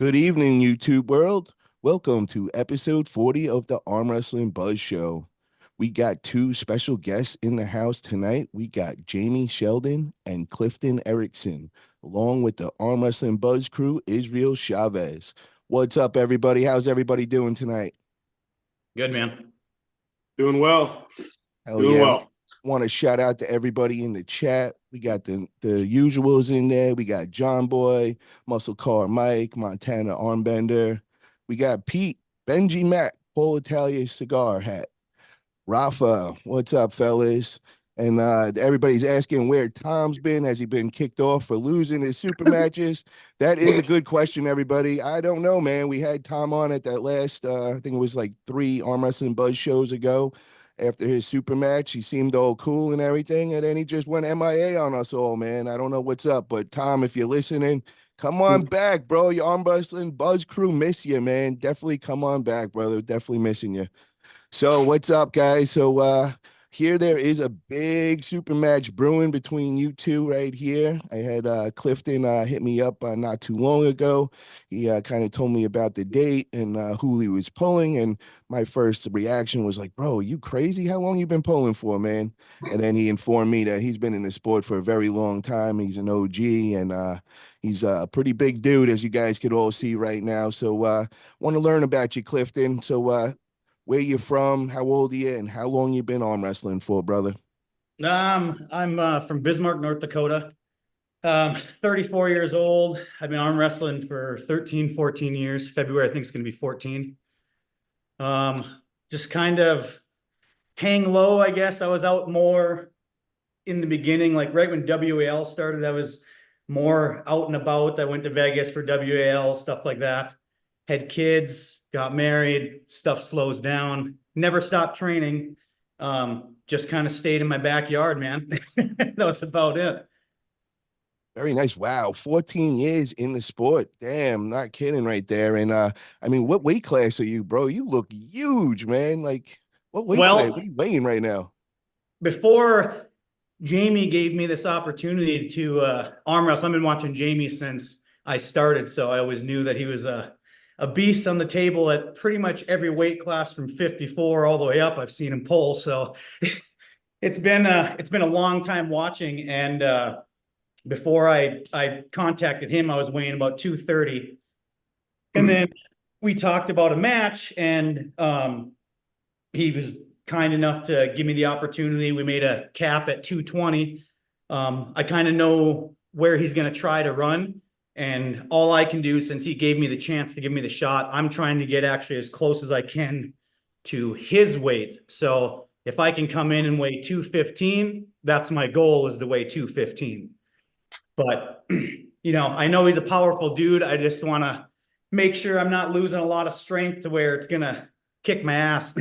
Good evening, YouTube world. Welcome to episode 40 of the Arm Wrestling Buzz Show. We got two special guests in the house tonight. We got Jamie Sheldon and Clifton Erickson, along with the Arm Wrestling Buzz crew, Israel Chavez. What's up, everybody? How's everybody doing tonight? Good, man. Doing well. Hell Doing yeah. well. Want to shout out to everybody in the chat. We got the usuals in there. We got John Boy, Muscle Car Mike, Montana Armbender. We got Pete, Benji Mac, Paul Italia Cigar Hat. Rafa, what's up, fellas? And everybody's asking where Tom's been. Has he been kicked off for losing his super matches? That is a good question, everybody. I don't know, man. We had Tom on at that last, I think it was like 3 Arm Wrestling Buzz shows ago. After his super match, he seemed all cool and everything, and then he just went MIA on us all, man. I don't know what's up, but Tom, if you're listening, come on back, bro. Your Arm Wrestling Buzz crew miss you, man. Definitely come on back, brother. Definitely missing you. So what's up, guys? So here there is a big super match brewing between you two right here. I had Clifton hit me up not too long ago. He kind of told me about the date and who he was pulling, and my first reaction was like, "Bro, you crazy? How long you been pulling for, man?" And then he informed me that he's been in the sport for a very long time. He's an OG, and he's a pretty big dude, as you guys could all see right now. So want to learn about you, Clifton. So where you from, how old are you, and how long you been arm wrestling for, brother? I'm from Bismarck, North Dakota. 34 years old. I've been arm wrestling for 13, 14 years. February, I think it's going to be 14. Just kind of hang low, I guess. I was out more in the beginning, like right when WAL started, I was more out and about. I went to Vegas for WAL, stuff like that. Had kids, got married, stuff slows down. Never stopped training. Just kind of stayed in my backyard, man. That was about it. Very nice. Wow, 14 years in the sport. Damn, not kidding right there. And I mean, what weight class are you, bro? You look huge, man. Like, what weight class? What are Well, you weighing right now? before Jamie gave me this opportunity to arm wrestle, I've been watching Jamie since I started, so I always knew that he was a beast on the table at pretty much every weight class from 54 all the way up. I've seen him pull, so it's been a long time watching. And before I contacted him, I was weighing about 230, and then we talked about a match, and he was kind enough to give me the opportunity. We made a cap at 220. I kind of know where he's going to try to run. And all I can do, since he gave me the chance to give me the shot, I'm trying to get actually as close as I can to his weight. So if I can come in and weigh 215, that's my goal, is to weigh 215. But, I know he's a powerful dude. I just want to make sure I'm not losing a lot of strength to where it's going to kick my ass.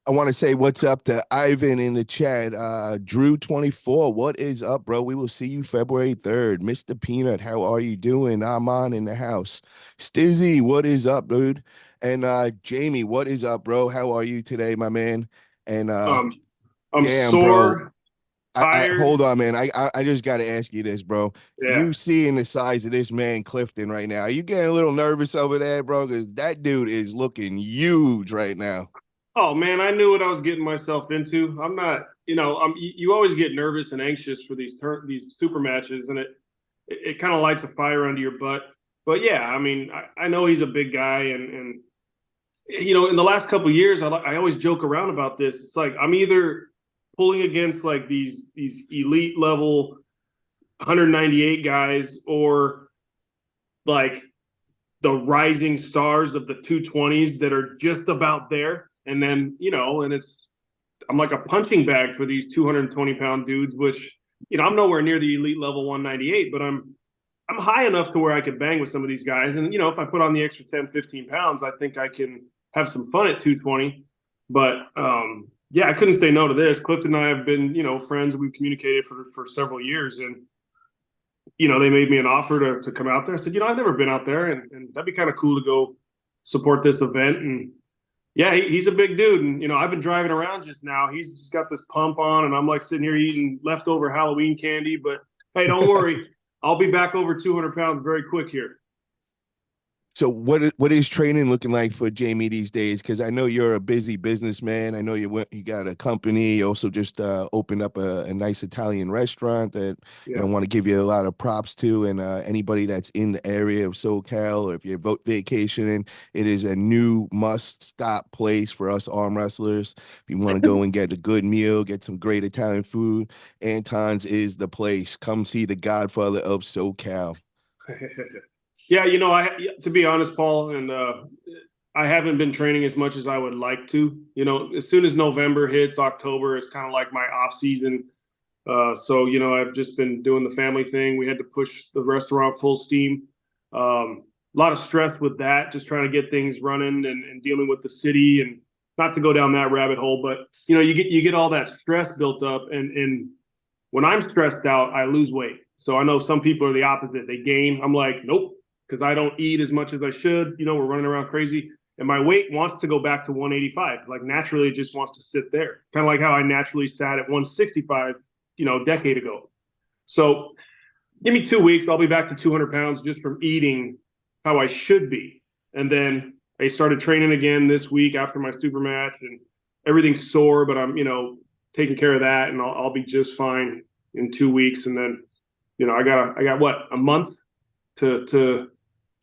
I want to say what's up to Ivan in the chat. Drew24, what is up, bro? We will see you February 3rd. Mr. Peanut, how are you doing? Aman in the house. Stizzy, what is up, dude? And Jamie, what is up, bro? How are you today, my man? And I'm damn, bro. sore, I tired. hold on, man. I just got to ask you this, bro. Yeah. You seeing the size of this man, Clifton, right now? Are you getting a little nervous over there, bro? Because that dude is looking huge right now. Oh man, I knew what I was getting myself into. I'm not, you always get nervous and anxious for these super matches, and it kind of lights a fire under your butt. But yeah, I mean, I know he's a big guy, and in the last couple of years, I always joke around about this. It's like I'm either pulling against like these elite level 198 guys, or like the rising stars of the 220s that are just about there. And then, I'm like a punching bag for these 220-pound dudes, which, I'm nowhere near the elite level 198, but I'm high enough to where I could bang with some of these guys. And, if I put on the extra 10, 15 pounds, I think I can have some fun at 220. But, yeah, I couldn't say no to this. Clifton and I have been, friends. We've communicated for several years. And, they made me an offer to come out there. I said, I've never been out there, and that'd be kind of cool to go support this event. And yeah, he's a big dude. And, I've been driving around just now. He's just got this pump on, and I'm like sitting here eating leftover Halloween candy. But hey, don't worry. I'll be back over 200 pounds very quick here. So what is training looking like for Jamie these days? Because I know you're a busy businessman. I know you got a company. You also just opened up a nice Italian restaurant that Yeah. I want to give you a lot of props to. And anybody that's in the area of SoCal, or if you're vacationing, it is a new must-stop place for us arm wrestlers. If you want to go and get a good meal, get some great Italian food, Anton's is the place. Come see the Godfather of SoCal. Yeah, to be honest, Paul, and I haven't been training as much as I would like to. As soon as November hits, October is kind of like my off season. So, I've just been doing the family thing. We had to push the restaurant full steam. A lot of stress with that, just trying to get things running and dealing with the city, and not to go down that rabbit hole, but you get all that stress built up, and when I'm stressed out, I lose weight. So I know some people are the opposite. They gain. I'm like, nope, because I don't eat as much as I should. We're running around crazy. And my weight wants to go back to 185. Like, naturally, it just wants to sit there. Kind of like how I naturally sat at 165, a decade ago. So give me 2 weeks. I'll be back to 200 pounds just from eating how I should be. And then I started training again this week after my super match, and everything's sore, but I'm, taking care of that, and I'll be just fine in 2 weeks. And then, I got what, a month to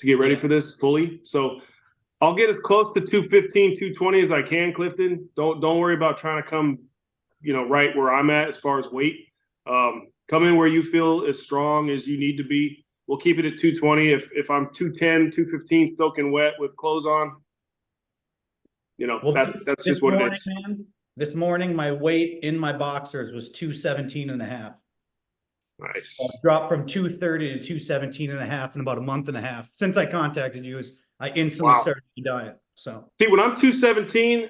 get ready for this fully. So I'll get as close to 215, 220 as I can, Clifton. Don't worry about trying to come, right where I'm at as far as weight. Come in where you feel as strong as you need to be. We'll keep it at 220. If I'm 210, 215, soaking wet with clothes on, that's just what it is. Man, this morning, my weight in my boxers was 217 and a half. Nice. I dropped from 230 to 217 and a half in about a month and a half. Since I contacted you, I instantly started the diet. So see, when I'm 217,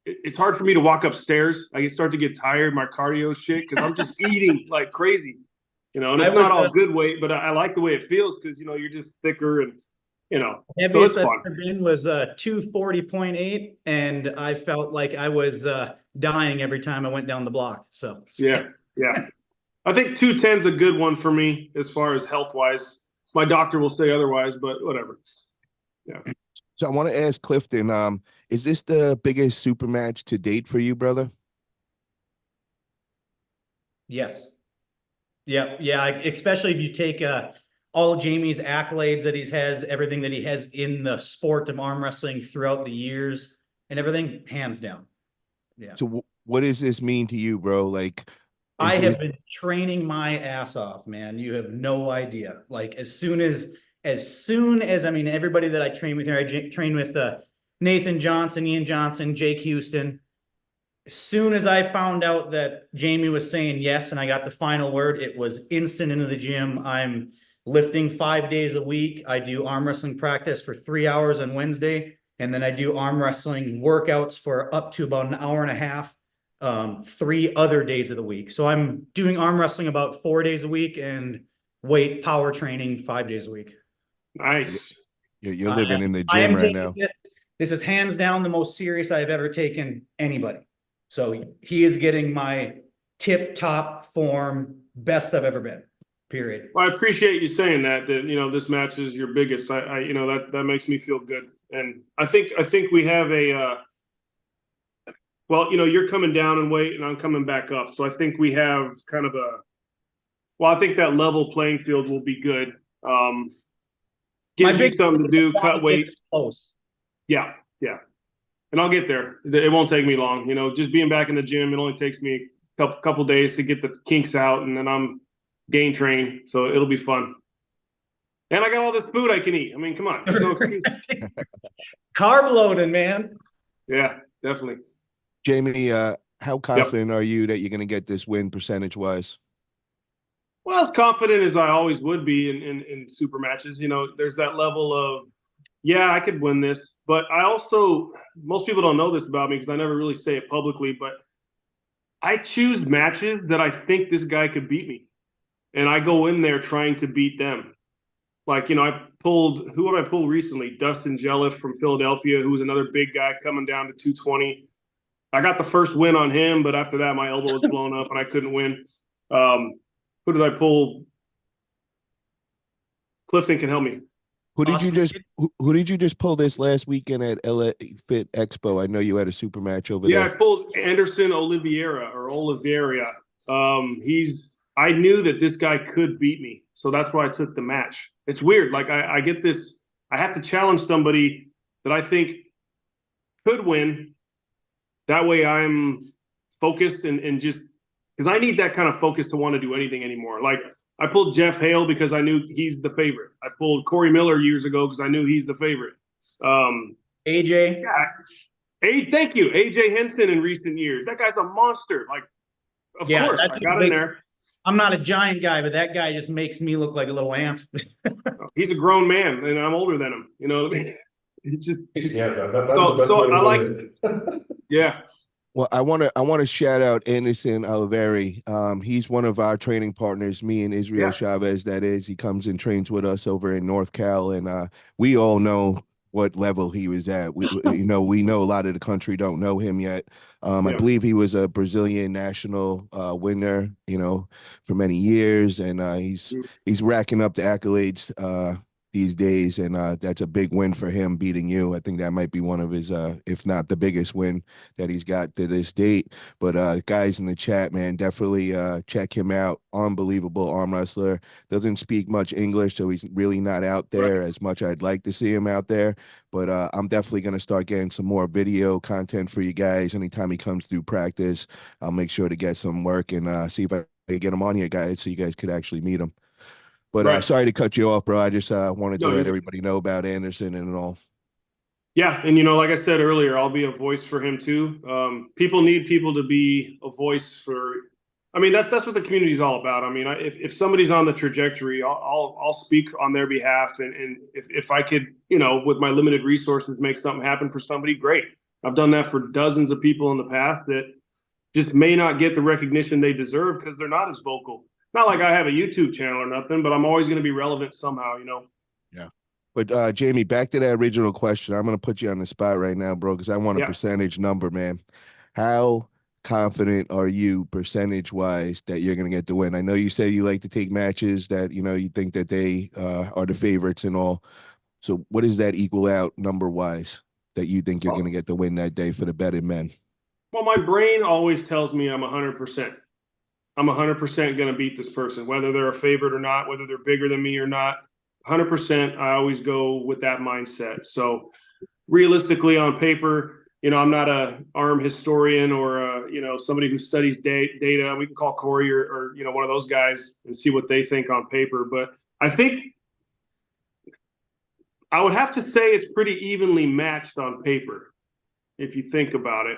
it's hard for me to walk upstairs. I start to get tired. My cardio shit, because I'm just eating like crazy. And it's not all good weight, but I like the way it feels, because you're just thicker, and heaviest so I've ever been was 240.8, and I felt like I was dying every time I went down the block. So yeah. I think 210 is a good one for me as far as health wise. My doctor will say otherwise, but whatever. Yeah. So I want to ask Clifton, is this the biggest super match to date for you, brother? Yes. Yeah. Especially if you take all of Jamie's accolades that he has, everything that he has in the sport of arm wrestling throughout the years and everything, hands down. Yeah. So what does this mean to you, bro? Like, I have been training my ass off, man. You have no idea. Like, as soon as I mean, everybody that I train with here, I train with Nathan Johnson, Ian Johnson, Jake Houston. As soon as I found out that Jamie was saying yes and I got the final word, it was instant into the gym. I'm lifting 5 days a week. I do arm wrestling practice for 3 hours on Wednesday, and then I do arm wrestling workouts for up to about an hour and a half 3 other days of the week. So I'm doing arm wrestling about 4 days a week and weight power training 5 days a week. Nice. You're living in the gym right now. This is hands down the most serious I've ever taken anybody. So he is getting my tip top form, best I've ever been. Period. Well, I appreciate you saying that this match is your biggest. I that makes me feel good. And I think we have a well, you're coming down in weight and I'm coming back up. So I think we have kind of I think that level playing field will be good. Gives you something to do, cut weight. Close. Yeah. And I'll get there. It won't take me long. Just being back in the gym, it only takes me a couple days to get the kinks out, and then I'm gain train. So it'll be fun. And I got all this food I can eat. I mean, come on. Carb loading, man. Yeah, definitely. Jamie, how confident are you that you're going to get this win percentage-wise? Well, as confident as I always would be in super matches. There's that level of, yeah, I could win this. But I also, most people don't know this about me because I never really say it publicly, but I choose matches that I think this guy could beat me. And I go in there trying to beat them. Like, who have I pulled recently? Dustin from Philadelphia, who was another big guy coming down to 220. I got the first win on him, but after that, my elbow was blown up and I couldn't win. Who did I pull? Clifton can help me. Who did you Austin just did? who did you just pull this last weekend at LA Fit Expo? I know you had a super match over Yeah, I there. pulled Anderson Oliveira. I knew that this guy could beat me, so that's why I took the match. It's weird. Like I get this. I have to challenge somebody that I think could win. That way, I'm focused and just because I need that kind of focus to want to do anything anymore. Like I pulled Jeff Hale because I knew he's the favorite. I pulled Corey Miller years ago because I knew he's the favorite. AJ. Yeah. Thank you, AJ Henson in recent years. That guy's a monster. Like, of course, I got in there. I'm not a giant guy, but that guy just makes me look like a little ant. He's a grown man, and I'm older than him. You know what I mean? It's just Yeah, that's the best way to I like. put it. Yeah. Well, I want to shout out Anderson Oliveira. He's one of our training partners, me and Israel Yeah. Chavez. That is, he comes and trains with us over in North Cal, and we all know what level he was at. We know a lot of the country don't know him yet. I Yeah. believe he was a Brazilian national winner, for many years, and he's racking up the accolades these days, and that's a big win for him beating you. I think that might be one of his, if not the biggest win that he's got to this date. But guys in the chat, man, definitely check him out. Unbelievable arm wrestler. Doesn't speak much English, so he's really not out there as much. I'd like to see him out there, but I'm definitely going to start getting some more video content for you guys. Anytime he comes through practice, I'll make sure to get some work and see if I can get him on here, guys, so you guys could actually meet him. But sorry to cut you off, bro. I just wanted to let everybody know about Anderson and all. Yeah, and like I said earlier, I'll be a voice for him too. People need people to be a voice for. I mean, that's what the community is all about. I mean, if somebody's on the trajectory, I'll speak on their behalf, and if I could, with my limited resources, make something happen for somebody, great. I've done that for dozens of people in the past that just may not get the recognition they deserve because they're not as vocal. Not like I have a YouTube channel or nothing, but I'm always going to be relevant somehow, Yeah. But Jamie, back to that original question. I'm going to put you on the spot right now, bro, because I want a percentage number, man. How confident are you percentage-wise that you're going to get the win? I know you said you like to take matches that, you think that they are the favorites and all. So what does that equal out number-wise that you think you're going to get the win that day for the betted men? Well, my brain always tells me I'm 100%. I'm 100% going to beat this person, whether they're a favorite or not, whether they're bigger than me or not. 100%, I always go with that mindset. So realistically on paper, I'm not a arm historian or, somebody who studies data. We can call Corey or, one of those guys and see what they think on paper. But I think I would have to say it's pretty evenly matched on paper if you think about it.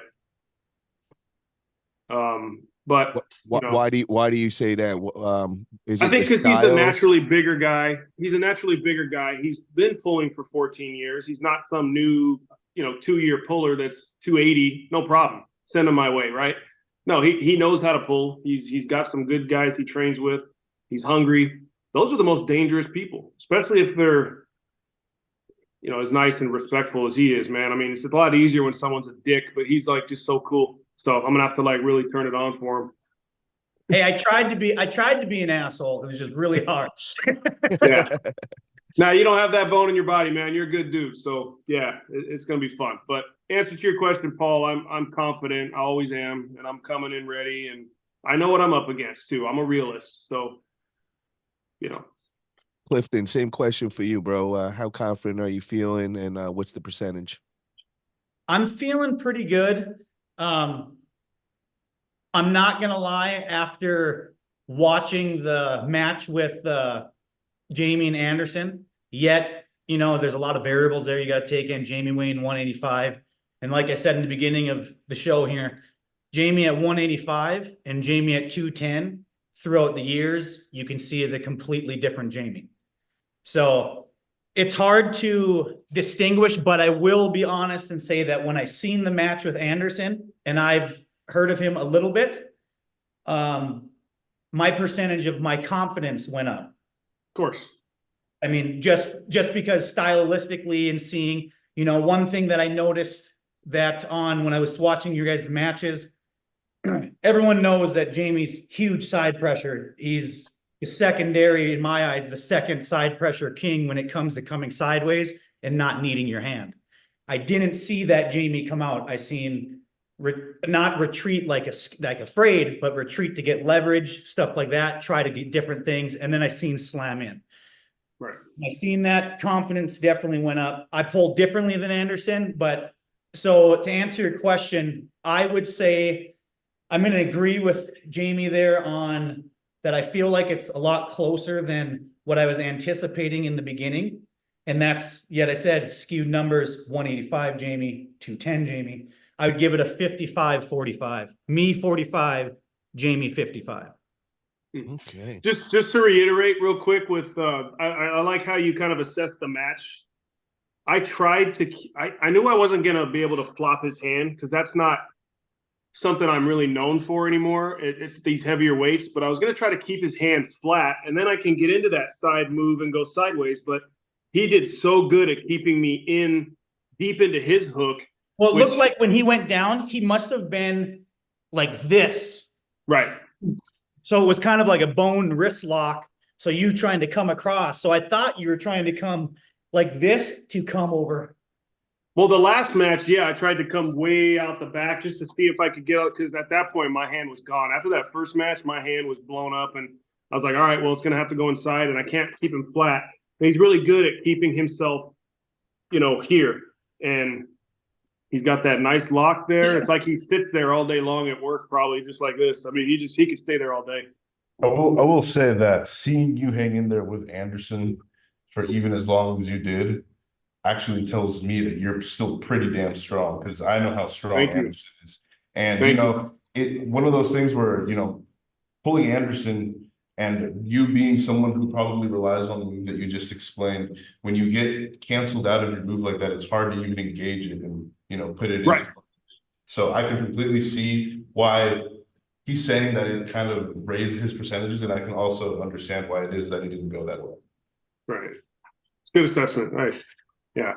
But why do you say that? Is it I think because he's a naturally bigger guy. He's been pulling for 14 years. He's not some new, 2-year puller that's 280. No problem. Send him my way, right? No, he knows how to pull. He's got some good guys he trains with. He's hungry. Those are the most dangerous people, especially if they're, as nice and respectful as he is, man. I mean, it's a lot easier when someone's a dick, but he's like just so cool. So I'm gonna have to really turn it on for him. Hey, I tried to be an asshole. It was just really hard. Yeah. Now you don't have that bone in your body, man. You're a good dude. So yeah, it's gonna be fun. But answer to your question, Paul, I'm confident. I always am, and I'm coming in ready, and I know what I'm up against too. I'm a realist, so Clifton, same question for you, bro. How confident are you feeling, and what's the percentage? I'm feeling pretty good. I'm not gonna lie, after watching the match with Jamie and Anderson, there's a lot of variables there you got to take in. Jamie weighing 185, and like I said in the beginning of the show here, Jamie at 185 and Jamie at 210 throughout the years, you can see is a completely different Jamie. So it's hard to distinguish, but I will be honest and say that when I seen the match with Anderson, and I've heard of him a little bit, my percentage of my confidence went up. Of course. I mean, just because stylistically and seeing, one thing that I noticed that when I was watching your guys' matches, everyone knows that Jamie's huge side pressure. He's secondary, in my eyes, the second side pressure king when it comes to coming sideways and not needing your hand. I didn't see that Jamie come out. I seen not retreat like afraid, but retreat to get leverage, stuff like that, try to get different things. And then I seen slam in. Right. I seen that confidence definitely went up. I pulled differently than Anderson, but so to answer your question, I would say I'm going to agree with Jamie there on that. I feel like it's a lot closer than what I was anticipating in the beginning. And that's, yet I said, skewed numbers, 185 Jamie, 210 Jamie. I would give it a 55-45. Me 45, Jamie 55. Okay. Just to reiterate real quick with I like how you kind of assessed the match. I tried to I knew I wasn't gonna be able to flop his hand because that's not something I'm really known for anymore. It's these heavier weights, but I was gonna try to keep his hand flat and then I can get into that side move and go sideways. But he did so good at keeping me in deep into his hook. Well, it looked like when he went down, he must have been like this. Right. So it was kind of like a Bowen wrist lock. So you trying to come across. So I thought you were trying to come like this to come over. Well, the last match, yeah, I tried to come way out the back just to see if I could get out because at that point my hand was gone. After that first match, my hand was blown up and I was like, all right, well, it's going to have to go inside and I can't keep him flat. And he's really good at keeping himself, here. And he's got that nice lock there. It's like he sits there all day long at work, probably just like this. I mean, he could stay there all day. I will say that seeing you hang in there with Anderson for even as long as you did actually tells me that you're still pretty damn strong because I know how strong Anderson is. And one of those things where, pulling Anderson and you being someone who probably relies on the move that you just explained, when you get canceled out of your move like that, it's hard to even engage it and, put it right. into. So I can completely see why he's saying that it kind of raised his percentages, and I can also understand why it is that he didn't go that way. Right. It's good assessment. Nice. Yeah.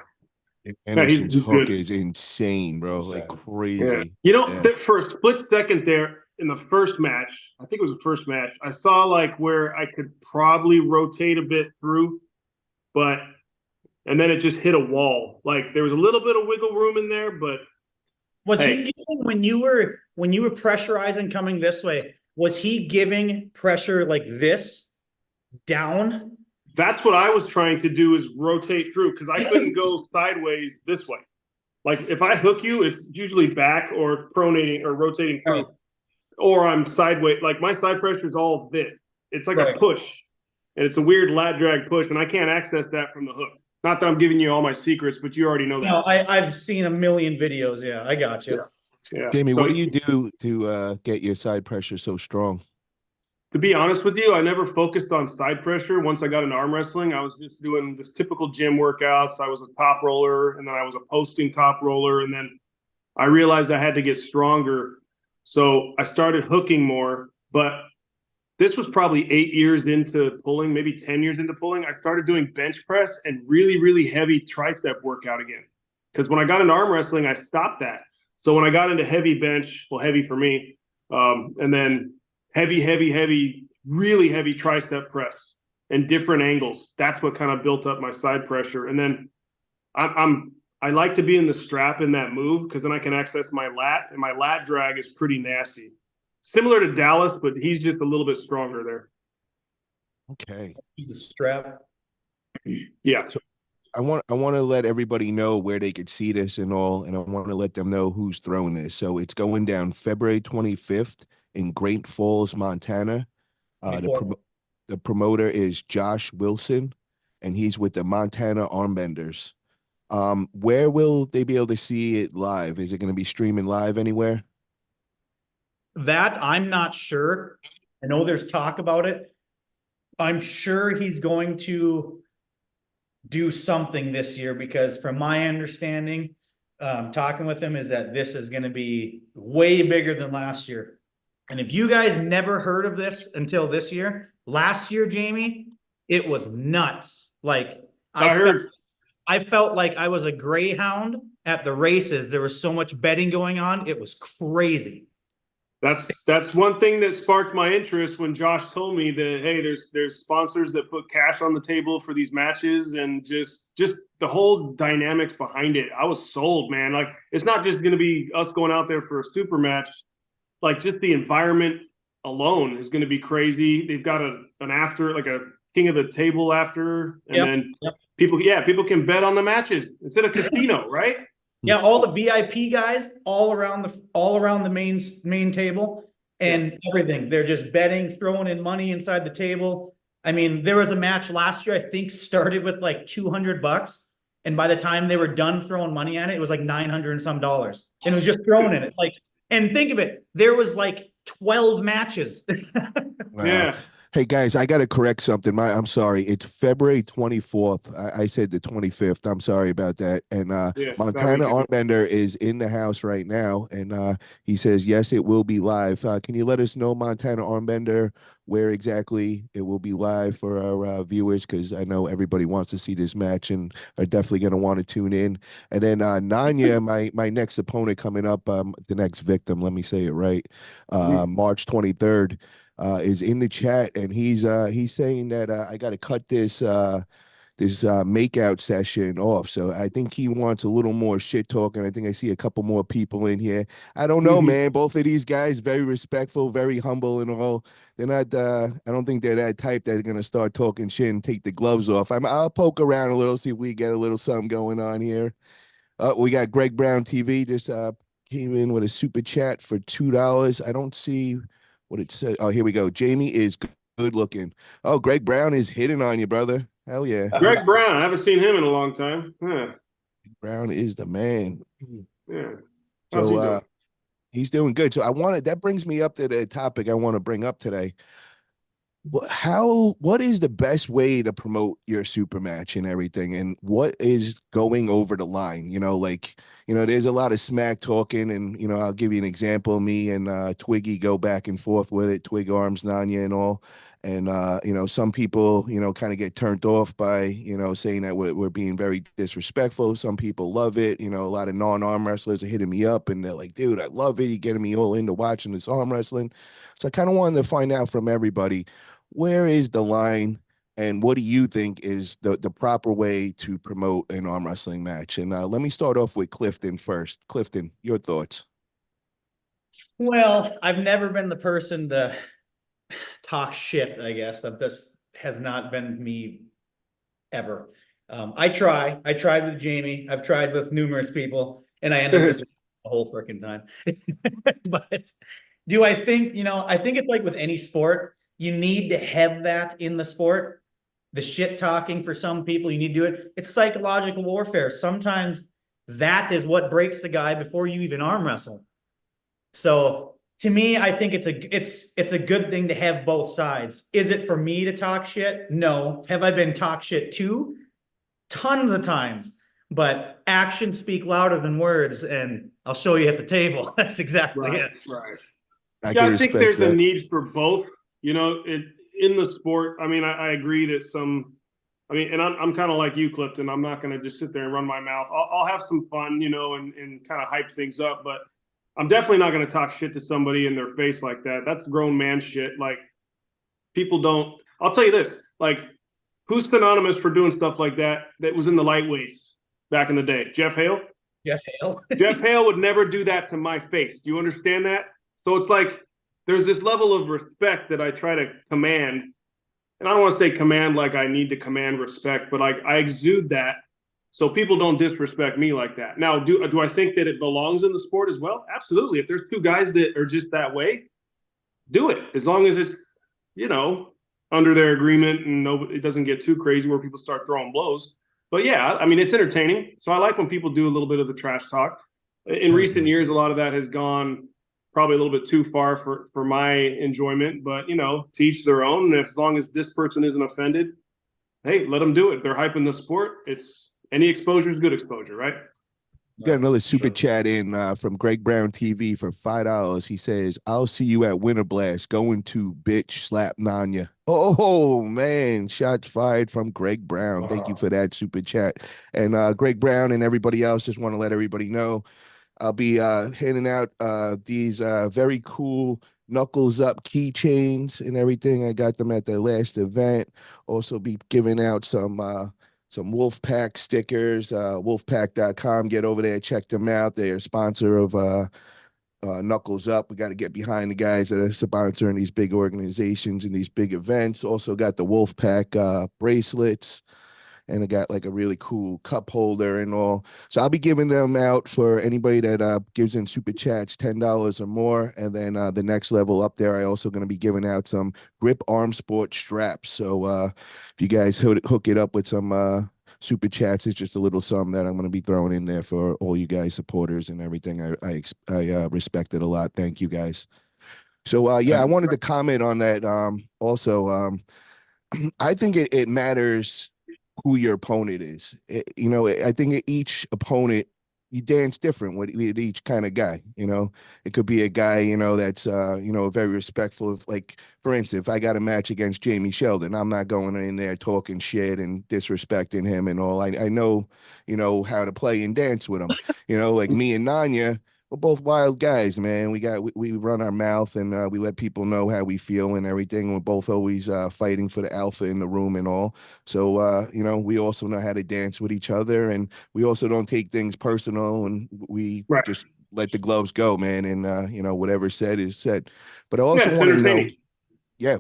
Anderson's he's hook good. is insane, bro. Like crazy. Yeah. For a split second there in the first match, I think it was the first match, I saw like where I could probably rotate a bit through, and then it just hit a wall. Like there was a little bit of wiggle room in there, but was he giving when you were pressurizing coming this way, was he giving pressure like this down? That's what I was trying to do is rotate through because I couldn't go sideways this way. Like if I hook you, it's usually back or pronating or rotating through, or I'm sideways. Like my side pressure is all this. It's like a push, and it's a weird lat drag push, and I can't access that from the hook. Not that I'm giving you all my secrets, but you already know that. No, I've seen a million videos. Yeah, I got you. Yeah. Jamie, what do you do to get your side pressure so strong? To be honest with you, I never focused on side pressure. Once I got into arm wrestling, I was just doing this typical gym workouts. I was a top roller, and then I was a posting top roller, and then I realized I had to get stronger. So I started hooking more, but this was probably 8 years into pulling, maybe 10 years into pulling. I started doing bench press and really, really heavy tricep workout again. Because when I got into arm wrestling, I stopped that. So when I got into heavy bench, well, heavy for me, and then heavy, really heavy tricep press and different angles. That's what kind of built up my side pressure. And then I like to be in the strap in that move because then I can access my lat, and my lat drag is pretty nasty. Similar to Dallas, but he's just a little bit stronger there. Okay. He's a strap. Yeah. So I want to let everybody know where they could see this and all, and I want to let them know who's throwing this. So it's going down February 25th in Great Falls, Montana. The promoter is Josh Wilson, and he's with the Montana Armbenders. Where will they be able to see it live? Is it going to be streaming live anywhere? That I'm not sure. I know there's talk about it. I'm sure he's going to do something this year because from my understanding, talking with him is that this is going to be way bigger than last year. And if you guys never heard of this until this year, last year, Jamie, it was nuts. Like I felt like I was a greyhound at the races. There was so much betting going on. It was crazy. That's one thing that sparked my interest when Josh told me that, hey, there's sponsors that put cash on the table for these matches, and just the whole dynamics behind it. I was sold, man. Like, it's not just going to be us going out there for a super match. Like, just the environment alone is going to be crazy. They've got an after, like a king of the table after, and then people can bet on the matches instead of casino, right? Yeah, all the VIP guys all around the main table and everything. They're just betting, throwing in money inside the table. I mean, there was a match last year, I think started with like $200. And by the time they were done throwing money at it, it was like 900 and some dollars. And it was just thrown in it. Like, and think of it, there was like 12 matches. Wow. Yeah. Hey guys, I got to correct something. I'm sorry. It's February 24th. I said the 25th. I'm sorry about that. And Montana Armbender is in the house right now, and he says yes, it will be live. Can you let us know, Montana Armbender, where exactly it will be live for our viewers? Because I know everybody wants to see this match and are definitely going to want to tune in. And then Nanya, my next opponent coming up, the next victim. Let me say it right. March 23rd. Is in the chat, and he's saying that I got to cut this makeout session off. So I think he wants a little more shit talking. I think I see a couple more people in here. I don't know, man. Both of these guys very respectful, very humble, and all. They're not. I don't think they're that type that are gonna start talking shit and take the gloves off. I'll poke around a little, see if we get a little something going on here. We got Greg Brown TV just came in with a super chat for $2. I don't see what it says. Oh, here we go. Jamie is good looking. Oh, Greg Brown is hitting on you, brother. Hell yeah. Greg Brown. I haven't seen him in a long time. Yeah. Brown is the man. Yeah. How's he doing? He's doing good. So that brings me up to the topic I want to bring up today. What is the best way to promote your super match and everything, and what is going over the line? There's a lot of smack talking, and I'll give you an example. Me and Twiggy go back and forth with it, Twig arms Nanya and all. And some people kind of get turned off by saying that we're being very disrespectful. Some people love it. A lot of non-arm wrestlers are hitting me up and they're like, dude, I love it, you're getting me all into watching this arm wrestling. So I kind of wanted to find out from everybody, where is the line, and what do you think is the proper way to promote an arm wrestling match? And let me start off with Clifton first. Clifton, your thoughts? Well, I've never been the person to talk shit, I guess. This has not been me ever. I tried with Jamie. I've tried with numerous people, and I end up just the whole freaking time. But do I think, I think it's like with any sport, you need to have that in the sport. The shit talking for some people, you need to do it. It's psychological warfare. Sometimes that is what breaks the guy before you even arm wrestle. So to me, I think it's a good thing to have both sides. Is it for me to talk shit? No. Have I been talk shit too? Tons of times. But actions speak louder than words, and I'll show you at the table. That's exactly it. Right. I think there's a need for both. In the sport, I mean, I agree that and I'm kind of like you, Clifton. I'm not going to just sit there and run my mouth. I'll have some fun, and kind of hype things up, but I'm definitely not going to talk shit to somebody in their face like that. That's grown man shit. Like, people don't. I'll tell you this. Like, who's synonymous for doing stuff like that was in the lightweights back in the day? Jeff Hale? Jeff Hale? Jeff Hale would never do that to my face. Do you understand that? So it's like there's this level of respect that I try to command. And I don't want to say command like I need to command respect, but like I exude that so people don't disrespect me like that. Now, do I think that it belongs in the sport as well? Absolutely. If there's two guys that are just that way, do it. As long as it's, under their agreement and it doesn't get too crazy where people start throwing blows. But yeah, I mean, it's entertaining. So I like when people do a little bit of the trash talk. In recent years, a lot of that has gone probably a little bit too far for my enjoyment, but to each their own. And as long as this person isn't offended, hey, let them do it. They're hyping the sport. It's any exposure is good exposure, right? We got another super chat in from Greg Brown TV for $5. He says, I'll see you at Winter Blast. Going to bitch slap Nanya. Oh, man. Shots fired from Greg Brown. Thank you for that super chat. And Greg Brown and everybody else, just want to let everybody know, I'll be handing out these very cool knuckles up keychains and everything. I got them at the last event. Also be giving out some Wolfpack stickers, wolfpack.com. Get over there, check them out. They're a sponsor of Knuckles Up. We got to get behind the guys that are sponsoring these big organizations and these big events. Also got the Wolfpack bracelets, and I got like a really cool cup holder and all. So I'll be giving them out for anybody that gives in super chats, $10 or more. And then the next level up there, I also going to be giving out some grip arm sport straps. So if you guys hook it up with some super chats, it's just a little something that I'm going to be throwing in there for all you guys supporters and everything. I respect it a lot. Thank you guys. So yeah, I wanted to comment on that. Also, I think it matters who your opponent is. I think each opponent, you dance different with each kind of guy. It could be a guy, that's, very respectful of, like, for instance, if I got a match against Jamie Sheldon, I'm not going in there talking shit and disrespecting him and all. I know, how to play and dance with him. Like me and Nanya, we're both wild guys, man. We run our mouth and we let people know how we feel and everything. We're both always fighting for the alpha in the room and all. So we also know how to dance with each other, and we also don't take things personal, and we just let the gloves go, man. And whatever's said is said. But I also want to know, yeah.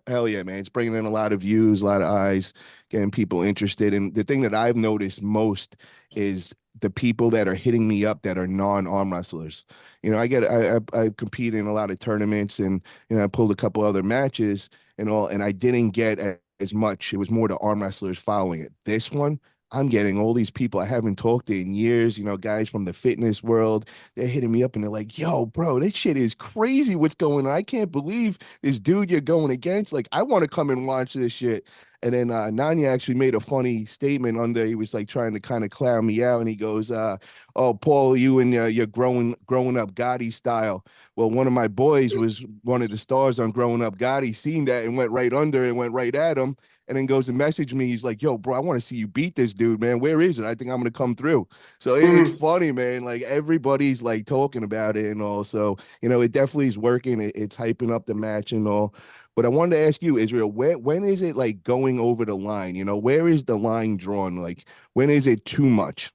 Hell yeah, man. It's bringing in a lot of views, a lot of eyes, getting people interested. And the thing that I've noticed most is the people that are hitting me up that are non-arm wrestlers. I compete in a lot of tournaments, and I pulled a couple other matches and all, and I didn't get as much. It was more the arm wrestlers following it. This one, I'm getting all these people I haven't talked to in years, guys from the fitness world. They're hitting me up and they're like, yo, bro, this shit is crazy. What's going on? I can't believe this dude you're going against. Like, I want to come and watch this shit. And then Nanya actually made a funny statement under. He was like trying to kind of clown me out, and he goes, "Oh, Paul, you and your growing up Gotti style." Well, one of my boys was one of the stars on Growing Up Gotti, seen that and went right under and went right at him, and then goes and messaged me. He's like, "Yo, bro, I want to see you beat this dude, man. Where is it? I think I'm gonna come through." So it's funny, man. Like, everybody's like talking about it and all. So it definitely is working. It's hyping up the match and all. But I wanted to ask you, Israel, when is it like going over the line? Where is the line drawn? Like, when is it too much?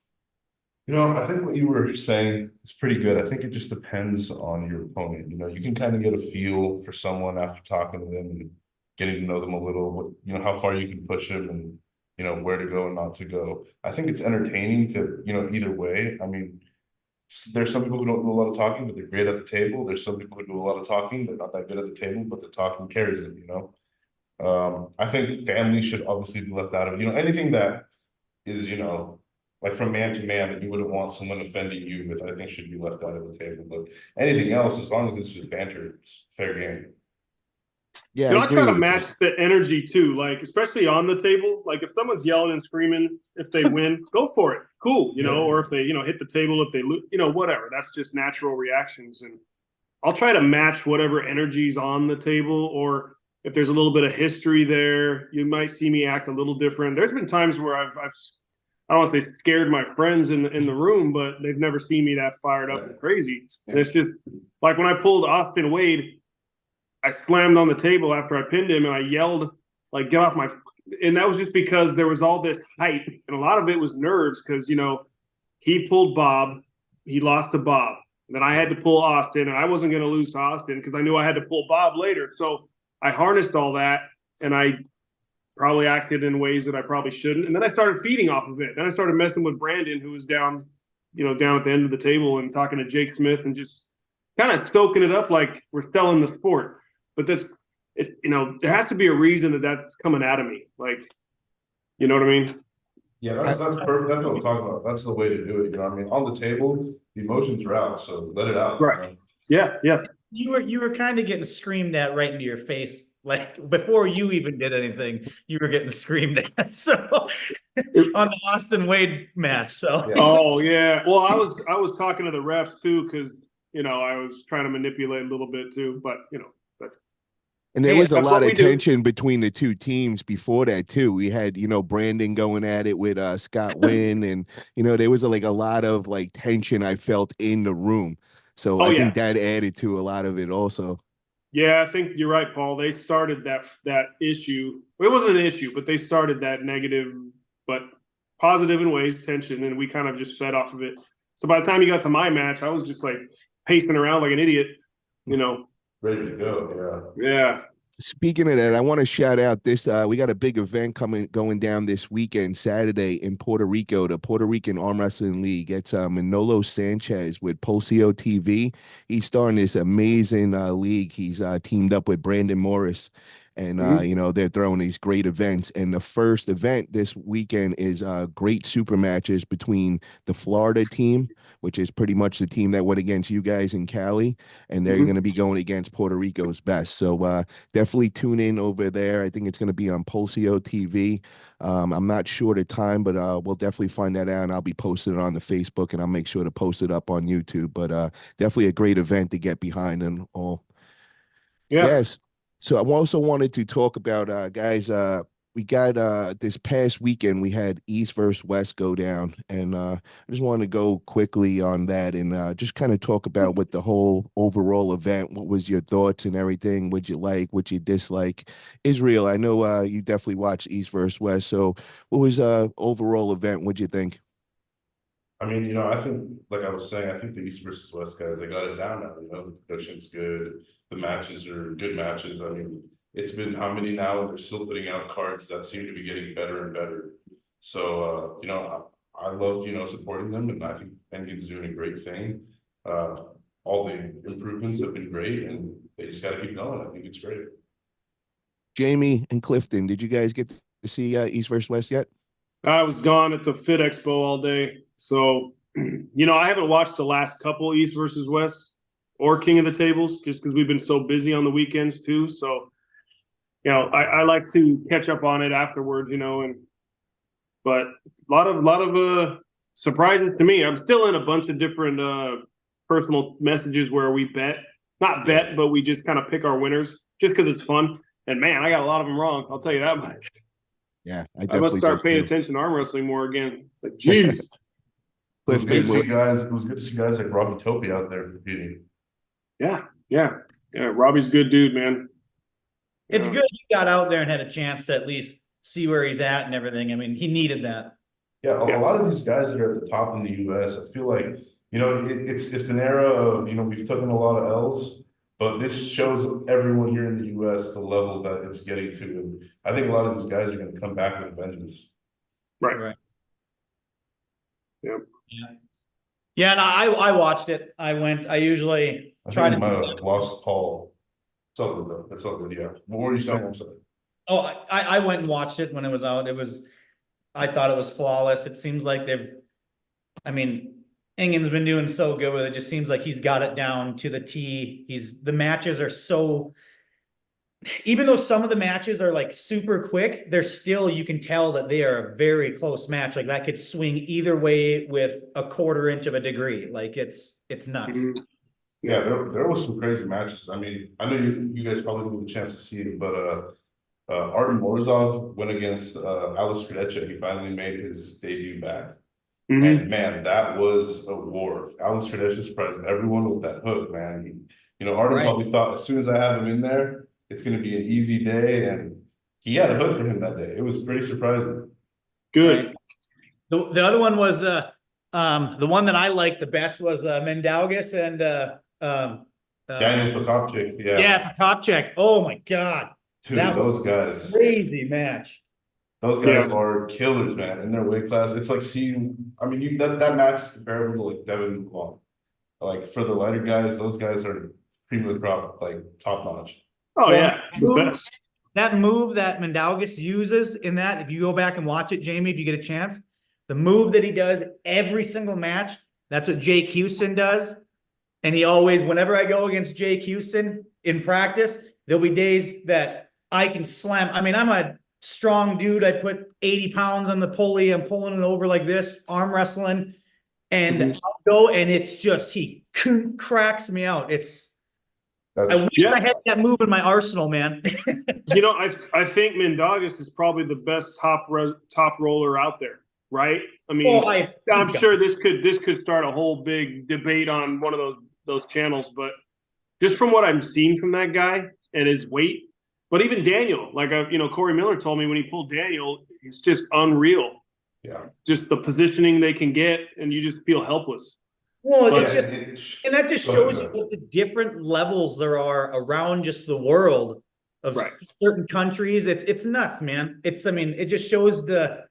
I think what you were saying is pretty good. I think it just depends on your opponent. You can kind of get a feel for someone after talking to them and getting to know them a little, how far you can push them and, where to go and not to go. I think it's entertaining to, either way. I mean, there's some people who don't do a lot of talking, but they're great at the table. There's some people who do a lot of talking, they're not that good at the table, but the talking carries them, I think family should obviously be left out of it. Anything that is, like from man to man that you wouldn't want someone offending you with, I think should be left out of the table. But anything else, as long as it's just banter, it's fair game. Yeah, I try to match the energy too, like especially on the table. Like if someone's yelling and screaming, if they win, go for it, cool, or if they, hit the table, if they lose, whatever. That's just natural reactions, and I'll try to match whatever energy's on the table. Or if there's a little bit of history there, you might see me act a little different. There's been times where I don't want to say scared my friends in the room, but they've never seen me that fired up and crazy. And it's just like when I pulled Austin Wade, I slammed on the table after I pinned him and I yelled, like, get off my, and that was just because there was all this hype. And a lot of it was nerves because, he pulled Bob, he lost to Bob. And then I had to pull Austin, and I wasn't going to lose to Austin because I knew I had to pull Bob later. So I harnessed all that, and I probably acted in ways that I probably shouldn't. And then I started feeding off of it. Then I started messing with Brandon, who was down at the end of the table, and talking to Jake Smith and just kind of stoking it up like we're selling the sport. But that's it. There has to be a reason that's coming out of me. Like, you know what I mean? Yeah, that's perfect. That's what I'm talking about. That's the way to do it. I mean, on the table, the emotions are out, so let it out. Right. Yeah. You were kind of getting screamed at right into your face. Like before you even did anything, you were getting screamed at. So on the Austin Wade match. So yeah. Oh yeah. Well, I was talking to the refs too, because I was trying to manipulate a little bit too, but that's And there Hey, was a That's lot what of we do. tension between the two teams before that too. We had, Brandon going at it with Scott Wynn, and there was like a lot of like tension I felt in the room. So Oh I yeah. think that added to a lot of it also. Yeah, I think you're right, Paul. They started that issue. It wasn't an issue, but they started that negative, but positive in ways, tension, and we kind of just fed off of it. So by the time you got to my match, I was just like pacing around like an idiot, you know. Ready to go. Yeah. Speaking of that, I want to shout out this. We got a big event going down this weekend, Saturday in Puerto Rico, the Puerto Rican Arm Wrestling League. It's Manolo Sanchez with Pulsio TV. He's starting this amazing league. He's teamed up with Brandon Morris, and they're throwing these great events. And the first event this weekend is great super matches between the Florida team, which is pretty much the team that went against you guys in Cali, and they're going to be going against Puerto Rico's best. So definitely tune in over there. I think it's going to be on Pulsio TV. I'm not sure the time, but we'll definitely find that out, and I'll be posting it on the Facebook, and I'll make sure to post it up on YouTube. But definitely a great event to get behind and all. Yeah. Yes. So I also wanted to talk about guys. We got this past weekend we had East versus West go down, and I just wanted to go quickly on that and just kind of talk about what the whole overall event. What was your thoughts and everything? What you like? What you dislike? Israel, I know you definitely watched East versus West. So what was overall event? What'd you think? I mean, I think, like I was saying, I think the East versus West guys, they got it down now. The production's good. The matches are good matches. I mean, it's been how many now? And they're still putting out cards that seem to be getting better and better. So, I love, supporting them, and I think Engin's doing a great thing. All the improvements have been great, and they just got to keep going. I think it's great. Jamie and Clifton, did you guys get to see East versus West yet? I was gone at the Fit Expo all day. So, I haven't watched the last couple East versus West or King of the Tables just because we've been so busy on the weekends too. So, I like to catch up on it afterwards, but a lot of surprises to me. I'm still in a bunch of different personal messages where we not bet, but we just kind of pick our winners just because it's fun. And man, I got a lot of them wrong. I'll tell you that much. Yeah, I I must definitely start did paying too. attention to arm wrestling more again. It's like, geez. It was good to Clifton, see guys. It was good to see guys like Robbie Topi out there competing. Yeah. Robbie's a good dude, man. It's good he got out there and had a chance to at least see where he's at and everything. I mean, he needed that. Yeah, a lot of these guys that are at the top in the U.S., I feel like, it's an era of, we've taken a lot of L's, but this shows everyone here in the U.S. the level that it's getting to. And I think a lot of these guys are going to come back with a vengeance. Right. Yeah. Yeah, and I watched it. I usually try to I might have lost Paul. It's all good though. It's all good. Yeah. What were you saying? I'm sorry. Oh, I went and watched it when it was out. I thought it was flawless. It seems like Engen's been doing so good with it. It just seems like he's got it down to the T. The matches are so, even though some of the matches are like super quick, you can tell that they are a very close match. Like that could swing either way with a quarter inch of a degree. Like it's nuts. Mhm. Yeah, there was some crazy matches. I mean, I know you guys probably didn't get a chance to see it, but Artem Morozov went against Alex Krejci. He finally made his debut back. Mhm. And man, that was a war. Alex Krejci surprised everyone with that hook, man. Artem Right. probably thought as soon as I have him in there, it's going to be an easy day, and he had a hook for him that day. It was pretty surprising. Good. Right. The other one was the one that I liked the best was Mendaugas and Daniel Prokopchik, yeah, Kopchak. Oh my God. dude, That was those guys. crazy match. Those guys are killers, man, in their weight class. It's like seeing, I mean, that match is comparable to like Devin Long. Like for the lighter guys, those guys are cream of the crop, like top notch. Oh yeah, the best. That move that Mendaugas uses in that, if you go back and watch it, Jamie, if you get a chance, the move that he does every single match, that's what Jake Houston does. And he always, whenever I go against Jake Houston in practice, there'll be days that I can slam. I mean, I'm a strong dude. I put 80 pounds on the pulley. I'm pulling it over like this, arm wrestling. And I'll go, and it's just, he cracks me out. I wish Yeah. I had that move in my arsenal, man. You know, I think Mendagas is probably the best top roller out there, right? I mean, I'm sure this could start a whole big debate on one of those channels, but just from what I'm seeing from that guy and his weight, but even Daniel, like Corey Miller told me when he pulled Daniel, it's just unreal. Yeah. Just the positioning they can get, and you just feel helpless. Well, But it's just, and that just shows you what the different levels there are around just the world of certain countries. It's nuts, man. I mean, it just shows the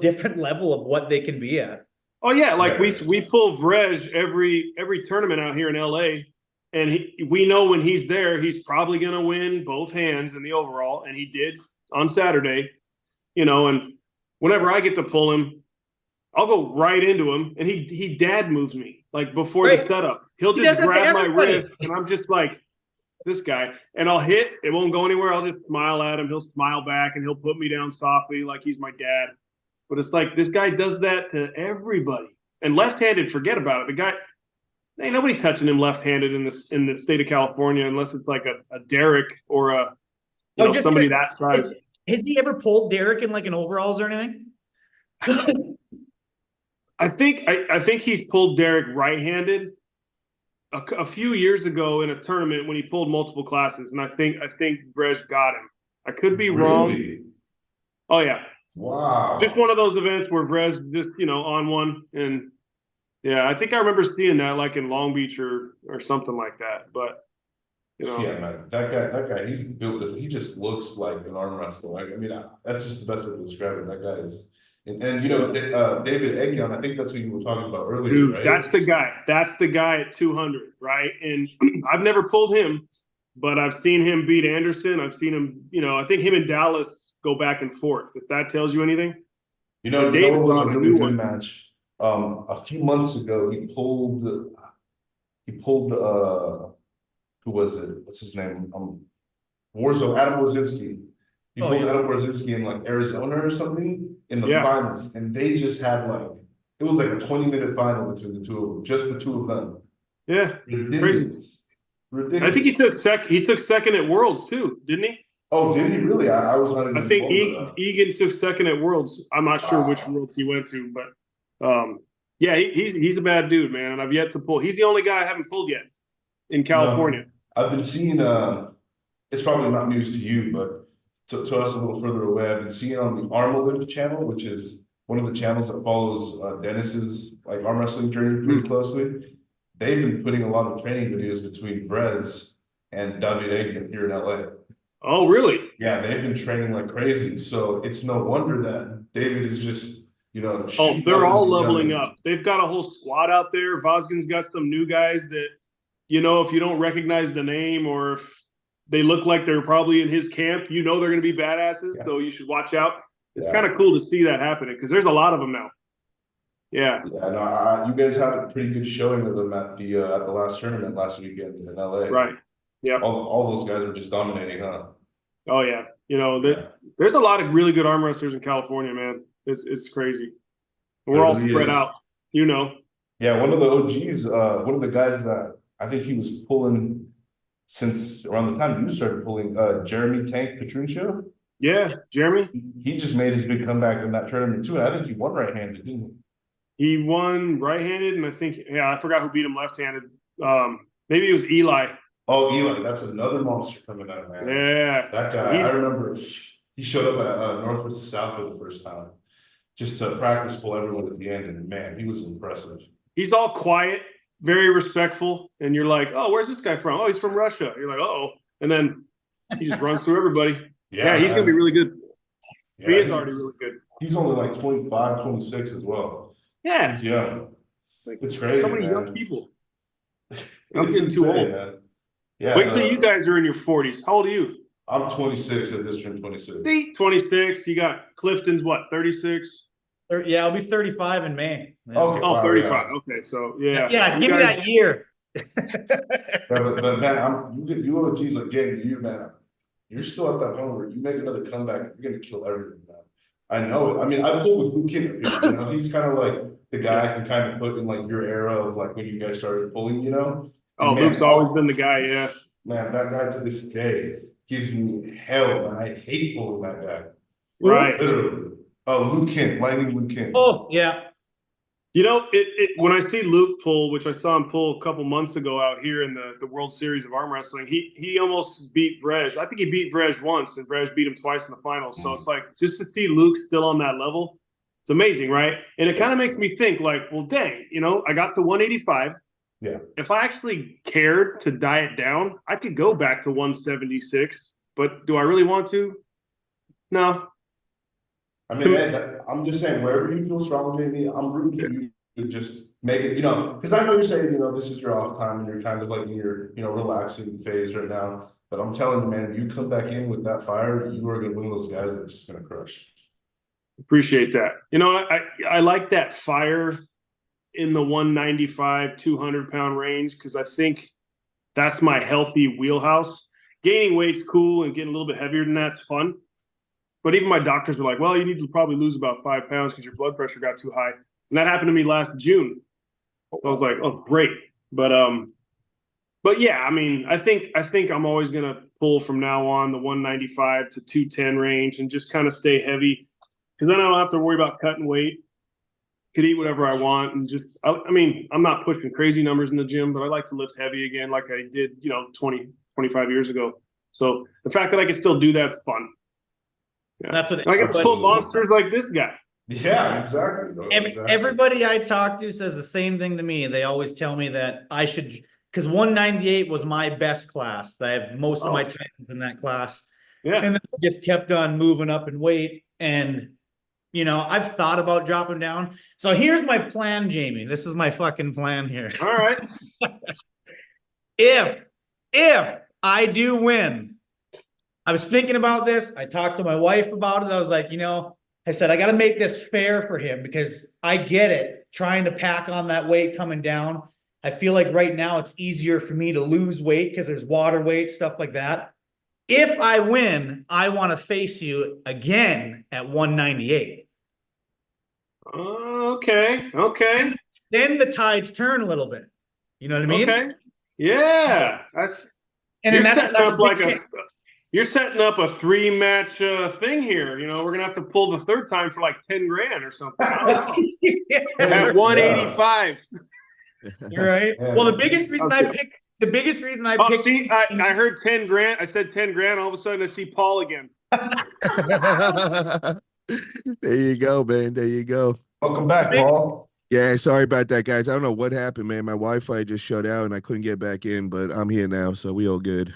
different level of what they can be at. Oh yeah, like we pull Vrej every tournament out here in LA, and we know when he's there, he's probably gonna win both hands in the overall, and he did on Saturday, and whenever I get to pull him, I'll go right into him, and he dad moves me like before the setup. He'll just grab my wrist, and I'm just like, this guy, and I'll hit. It won't go anywhere. I'll just smile at him. He'll smile back, and he'll put me down softly like he's my dad. But it's like this guy does that to everybody. And left-handed, forget about it. The guy, ain't nobody touching him left-handed in the state of California unless it's like a Derek or somebody that size. Has he ever pulled Derek in like an overalls or anything? I think he's pulled Derek right-handed a few years ago in a tournament when he pulled multiple classes, and I think Vrej got him. I could be wrong. Oh yeah. Wow. Just one of those events where Vrej just, on one. And yeah, I think I remember seeing that like in Long Beach or something like that. But, Yeah, man, that guy, he's built it. He just looks like an arm wrestler. I mean, that's just the best way to describe it. That guy is, and David Egon, I think that's who you were talking about earlier, dude, right? That's the guy. That's the guy at 200, right? And I've never pulled him, but I've seen him beat Anderson. I've seen him, I think him and Dallas go back and forth, if that tells you anything. It was a really good match. A few months ago, he pulled who was it? What's his name? Adam Wojcicki. He pulled Adam Wojcicki in like Arizona or something in the finals, and they just had it was like a 20-minute final between the two of them, just the two of them. Yeah, ridiculous. I think he took second at Worlds too, didn't he? Oh, did he really? I was not even. I think Egan took second at Worlds. I'm not sure which Worlds he went to, but yeah, he's a bad dude, man. And I've yet to pull. He's the only guy I haven't pulled yet in California. No, I've been seeing. It's probably not news to you, but to us a little further away, I've been seeing on the Armwrestling channel, which is one of the channels that follows Dennis's arm wrestling journey pretty closely. They've been putting a lot of training videos between Vrej and David Egan here in LA. Oh, really? Yeah, they've been training like crazy. So it's no wonder that David is just, they're all leveling up. They've got a whole squad out there. Vosgin's got some new guys that, if you don't recognize the name or if they look like they're probably in his camp, they're going to be badasses. Yeah. So you should watch out. It's kind of cool to see that happening because there's a lot of them now. Yeah. Yeah, no, you guys had a pretty good showing of them at the last tournament last weekend in LA. Right. Yeah. All those guys were just dominating, huh? Oh yeah. There's a lot of really good arm wrestlers in California, man. It's crazy. We're all spread out, Yeah, one of the OGs, one of the guys that I think he was pulling since around the time you started pulling, Jeremy Tank Petruccio. Yeah, Jeremy. He just made his big comeback in that tournament too, and I think he won right-handed, didn't he? He won right-handed, and I think, I forgot who beat him left-handed. Maybe it was Eli. Oh, Eli, that's another monster coming out, man. Yeah. That guy, I remember he showed up at North vs. South for the first time just to practice pull everyone at the end, and man, he was impressive. He's all quiet, very respectful, and you're like, oh, where's this guy from? Oh, he's from Russia. You're like, uh-oh. And then he just runs through everybody. Yeah, he's going to be really good. Yeah, he is already really good. He's only like 25, 26 as well. Yeah. He's young. It's crazy, so many young people. I'm getting too old. Man. Yeah. Wait till you guys are in your 40s. How old are you? I'm 26 at this turned 26. See, 26. You got Clifton's what, 36? Yeah, I'll be 35 in May. Yeah. Okay. Oh, 35. Yeah. Okay, so yeah. Yeah, give me that year. but man, you OGs like getting you, man. You're still at that point where you make another comeback, you're gonna kill everything, man. I know it. I mean, I pulled with Luke Kid, he's kind of like the guy I can kind of put in like your era of like when you guys started pulling, Oh, Man, Luke's always been the guy. Yeah. Man, that guy to this day gives me hell, man. I hate pulling that guy. Right. Literally. Oh, Luke Kent, Lightning Luke Kent. Oh, yeah. You know, when I see Luke pull, which I saw him pull a couple months ago out here in the World Series of Arm Wrestling, he almost beat Vrej. I think he beat Vrej once, and Vrej beat him twice in the finals. So it's like, just to see Luke still on that level, it's amazing, right? And it kind of makes me think, like, well, dang, you know, I got to 185. Yeah. If I actually cared to diet down, I could go back to 176. But do I really want to? No. I mean, man, I'm just saying, wherever you feel strong, JB, I'm rooting for you to just make it, you know, because I know you're saying, you know, this is your off time and you're kind of like in your, you know, relaxing phase right now. But I'm telling you, man, you come back in with that fire, you are going to be one of those guys that's just going to crush. Appreciate that. You know, I like that fire in the 195, 200-pound range, because I think that's my healthy wheelhouse. Gaining weight's cool, and getting a little bit heavier than that's fun. But even my doctors were like, well, you need to probably lose about 5 pounds because your blood pressure got too high. And that happened to me last June. I was like, oh, great. But yeah, I mean, I think I'm always gonna pull from now on the 195 to 210 range and just kind of stay heavy, because then I don't have to worry about cutting weight. Could eat whatever I want, and just I mean, I'm not pushing crazy numbers in the gym, but I like to lift heavy again like I did, you know, 20, 25 years ago. So the fact that I can still do that's fun. Yeah. That's what I get to pull monsters like this guy. Yeah, exactly. Bro. Exactly. Everybody I talk to says the same thing to me. They always tell me that I should, because 198 was my best class. I have most of my titles in that class. Yeah. And then I just kept on moving up in weight. And, you know, I've thought about dropping down. So here's my plan, Jamie. This is my fucking plan here. All right. If I do win, I was thinking about this. I talked to my wife about it. I was like, you know, I said, I got to make this fair for him, because I get it. Trying to pack on that weight coming down. I feel like right now it's easier for me to lose weight because there's water weight, stuff like that. If I win, I want to face you again at 198. Okay. Then the tides turn a little bit. You know what I mean? Okay. Yeah. You're setting up a 3-match thing here. You know, we're gonna have to pull the third time for like 10 grand or something. I don't know. At 185. You're right. Well, the biggest reason I picked. See, I heard 10 grand. I said 10 grand. All of a sudden, I see Paul again. There you go, man. There you go. Welcome back, Paul. Yeah, sorry about that, guys. I don't know what happened, man. My Wi-Fi just shut out and I couldn't get back in, but I'm here now, so we all good.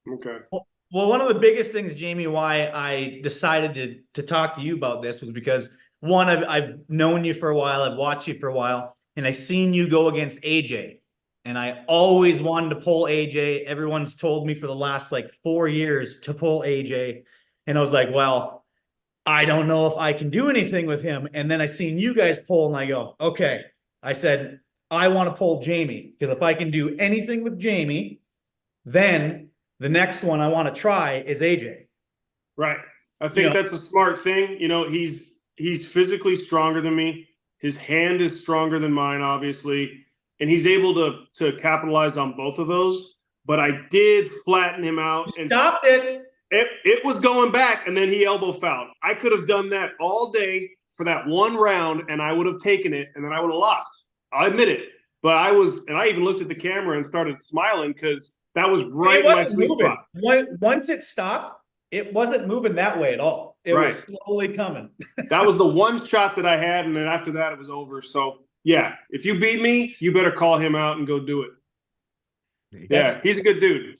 Okay. Well, one of the biggest things, Jamie, why I decided to talk to you about this was because, one, I've known you for a while, I've watched you for a while, and I seen you go against AJ. And I always wanted to pull AJ. Everyone's told me for the last like 4 years to pull AJ. And I was like, well, I don't know if I can do anything with him. And then I seen you guys pull and I go, okay. I said, I want to pull Jamie, because if I can do anything with Jamie, then the next one I want to try is AJ. Right. I think that's a smart thing. You know, he's physically stronger than me. His hand is stronger than mine, obviously. And he's able to capitalize on both of those. But I did flatten him out. And stopped it. It was going back, and then he elbow fouled. I could have done that all day for that one round, and I would have taken it, and then I would have lost. I'll admit it. But I even looked at the camera and started smiling, because that was right in my sweet spot. Once it stopped, it wasn't moving that way at all. It was slowly coming. That was the one shot that I had, and then after that, it was over. So, yeah, if you beat me, you better call him out and go do it. Yeah, he's a good dude.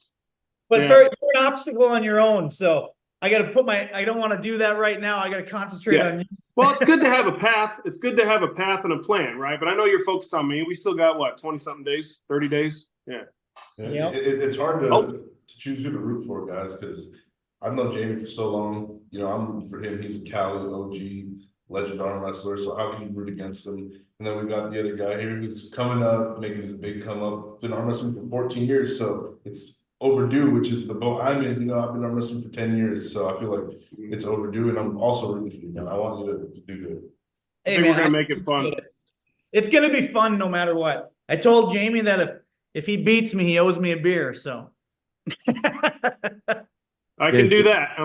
But for an obstacle on your own, so I got to I don't want to do that right now. I got to concentrate on you. Well, it's good to have a path. It's good to have a path and a plan, right? But I know you're focused on me. We still got, what, 20-something days, 30 days? Yeah. It's hard to choose who to root for, guys, because I've known Jamie for so long. You know, I'm rooting for him. He's a callout, OG, legend arm wrestler. So how can you root against him? And then we got the other guy here who's coming up, making his big come up. Been arm wrestling for 14 years, so it's overdue, which is the boat I'm in. You know, I've been arm wrestling for 10 years, so I feel like it's overdue, and I'm also rooting for you, man. I want you to do good. Hey, I think we're gonna make it fun. It's gonna be fun no matter what. I told Jamie that if he beats me, he owes me a beer. So I can do that.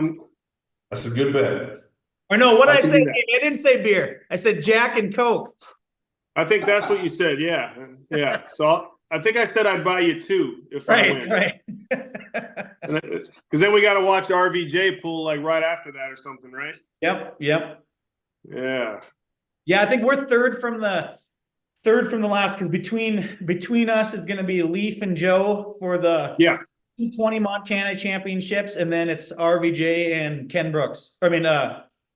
That's a good bet. or no, what I I can say? do that. I didn't say beer. I said Jack and Coke. I think that's what you said. Yeah, yeah. So I think I said I'd buy you 2 if I win. Right. Because then we got to watch RVJ pull like right after that or something, right? Yep. Yeah. Yeah, I think we're third from the last because between us is going to be Leaf and Joe for the 20 Montana championships, and then it's RVJ and Ken Brooks. I mean,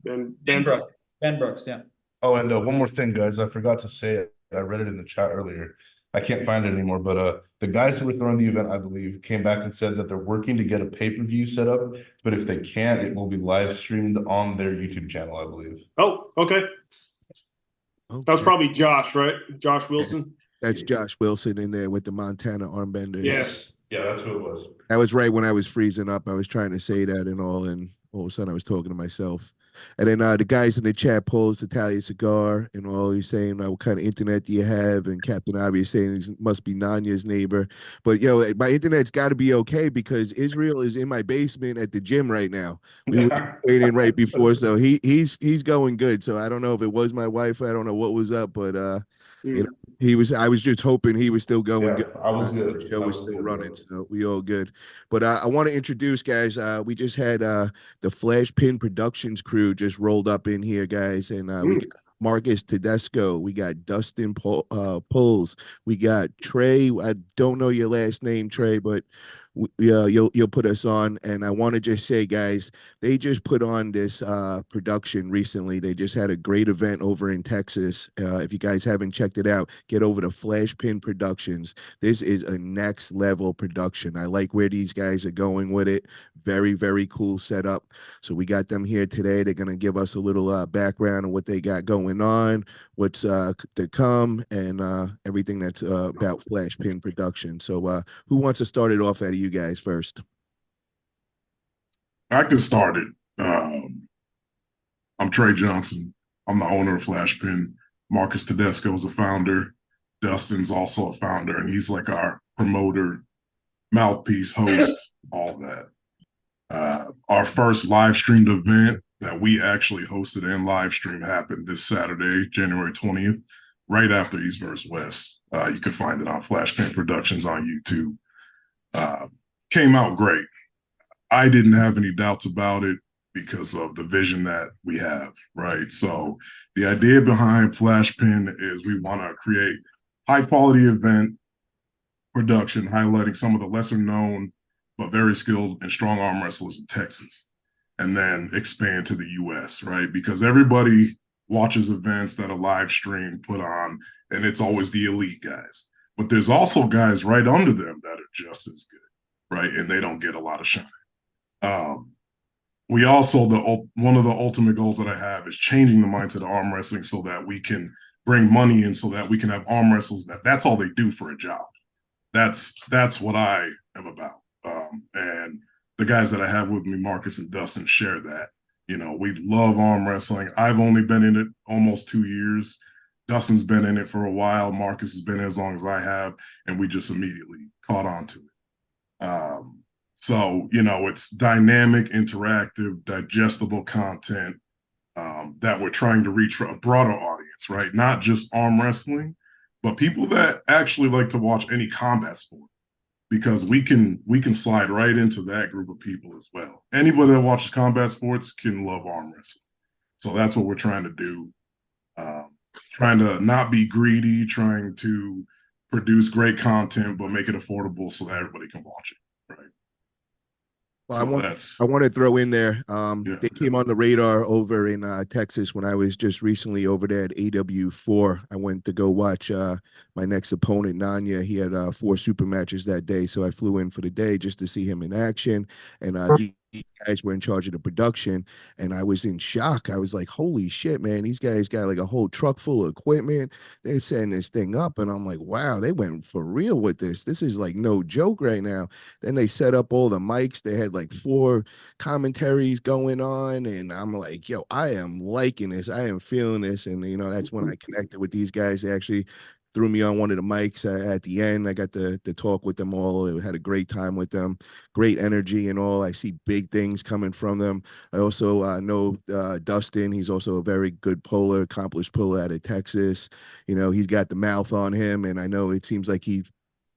Ben Brooks. Ben Brooks, yeah. Oh, and one more thing, guys. I forgot to say it. I read it in the chat earlier. I can't find it anymore, but the guys who were throwing the event, I believe, came back and said that they're working to get a pay-per-view set up, but if they can't, it will be live streamed on their YouTube channel, I believe. Oh, okay. That was probably Josh, right? Josh Wilson. That's Josh Wilson in there with the Montana armbenders. Yes. Yeah, that's who it was. That was right when I was freezing up. I was trying to say that and all of a sudden I was talking to myself. And then the guys in the chat posed Italian cigar and all. He's saying, what kind of internet do you have? And Captain Aries is saying he must be Nanya's neighbor. But my internet's got to be okay because Israel is in my basement at the gym right now. We were training right before, so he's going good. So I don't know if it was my wife. I don't know what was up, but you know, I was just hoping he was still going good. I was good. The show was still running, so we all good. But I want to introduce, guys. We just had the Flash Pin Productions crew just rolled up in here, guys, and we got Marcus Tedesco, we got Dustin Pulls, we got Trey. I don't know your last name, Trey, but you'll put us on. And I want to just say, guys, they just put on this production recently. They just had a great event over in Texas. If you guys haven't checked it out, get over to Flash Pin Productions. This is a next level production. I like where these guys are going with it. Very, very cool setup. So we got them here today. They're going to give us a little background on what they got going on, what's to come, and everything that's about Flash Pin Production. So who wants to start it off out of you guys first? I can start it. I'm Trey Johnson. I'm the owner of Flash Pin. Marcus Tedesco is a founder. Dustin's also a founder, and he's like our promoter, mouthpiece, host, all that. Our first live streamed event that we actually hosted and live streamed happened this Saturday, January 20th, right after East vs. West. You can find it on Flash Pin Productions on YouTube. Came out great. I didn't have any doubts about it because of the vision that we have, right? So the idea behind Flash Pin is we want to create high quality event production, highlighting some of the lesser known but very skilled and strong arm wrestlers in Texas, and then expand to the US, right? Because everybody watches events that are live stream put on, and it's always the elite guys. But there's also guys right under them that are just as good, right? And they don't get a lot of shine. We also, one of the ultimate goals that I have is changing the mindset of arm wrestling so that we can bring money in, so that we can have arm wrestlers that's all they do for a job. That's what I am about. And the guys that I have with me, Marcus and Dustin, share that. You know, we love arm wrestling. I've only been in it almost 2 years. Dustin's been in it for a while. Marcus has been in as long as I have, and we just immediately caught on to it. So, you know, it's dynamic, interactive, digestible content that we're trying to reach for a broader audience, right? Not just arm wrestling, but people that actually like to watch any combat sport, because we can slide right into that group of people as well. Anybody that watches combat sports can love arm wrestling. So that's what we're trying to do. Trying to not be greedy, trying to produce great content, but make it affordable so that everybody can watch it, right? Well, So I want to throw in there. They came on the radar over in Texas when I was just recently over there at AW4. I went to go watch my next opponent, Nanya. He had 4 super matches that day, so I flew in for the day just to see him in action. And these guys were in charge of the production, and I was in shock. I was like, holy shit, man, these guys got like a whole truck full of equipment. They're setting this thing up, and I'm like, wow, they went for real with this. This is like no joke right now. Then they set up all the mics. They had like 4 commentaries going on, and I'm like, yo, I am liking this. I am feeling this. And, you know, that's when I connected with these guys. They actually threw me on one of the mics at the end. I got to talk with them all. I had a great time with them, great energy and all. I see big things coming from them. I also know Dustin. He's also a very good puller, accomplished puller out of Texas. You know, he's got the mouth on him, and I know it seems like he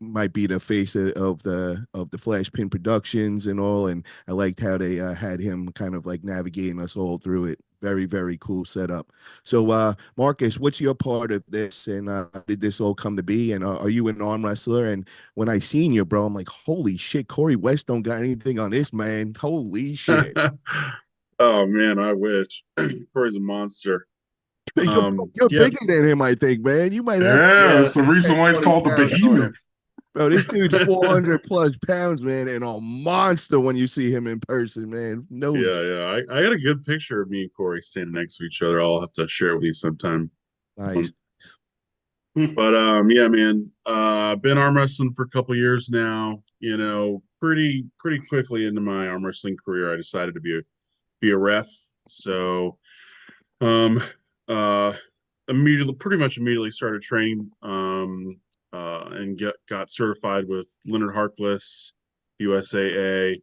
might be the face of the Flash Pin Productions and all. And I liked how they had him kind of like navigating us all through it. Very, very cool setup. So, Marcus, what's your part of this, and how did this all come to be? And are you an arm wrestler? And when I seen you, bro, I'm like, holy shit, Corey West don't got anything on this, man. Holy shit. Oh man, I wish. Corey's a monster. You're Yeah, bigger than him, I think, man. You might have Yeah, that's the reason why it's 20 called the pounds on him. behemoth. Bro, this dude's 400 plus pounds, man, and a monster when you see him in person, man. No, yeah. I got a good picture of me and Corey standing next to each other. I'll have to share it with you sometime. nice. But yeah, man. I've been arm wrestling for a couple years now. You know, pretty quickly into my arm wrestling career, I decided to be a ref. So uh pretty much immediately started training and got certified with Leonard Harkless, USAA,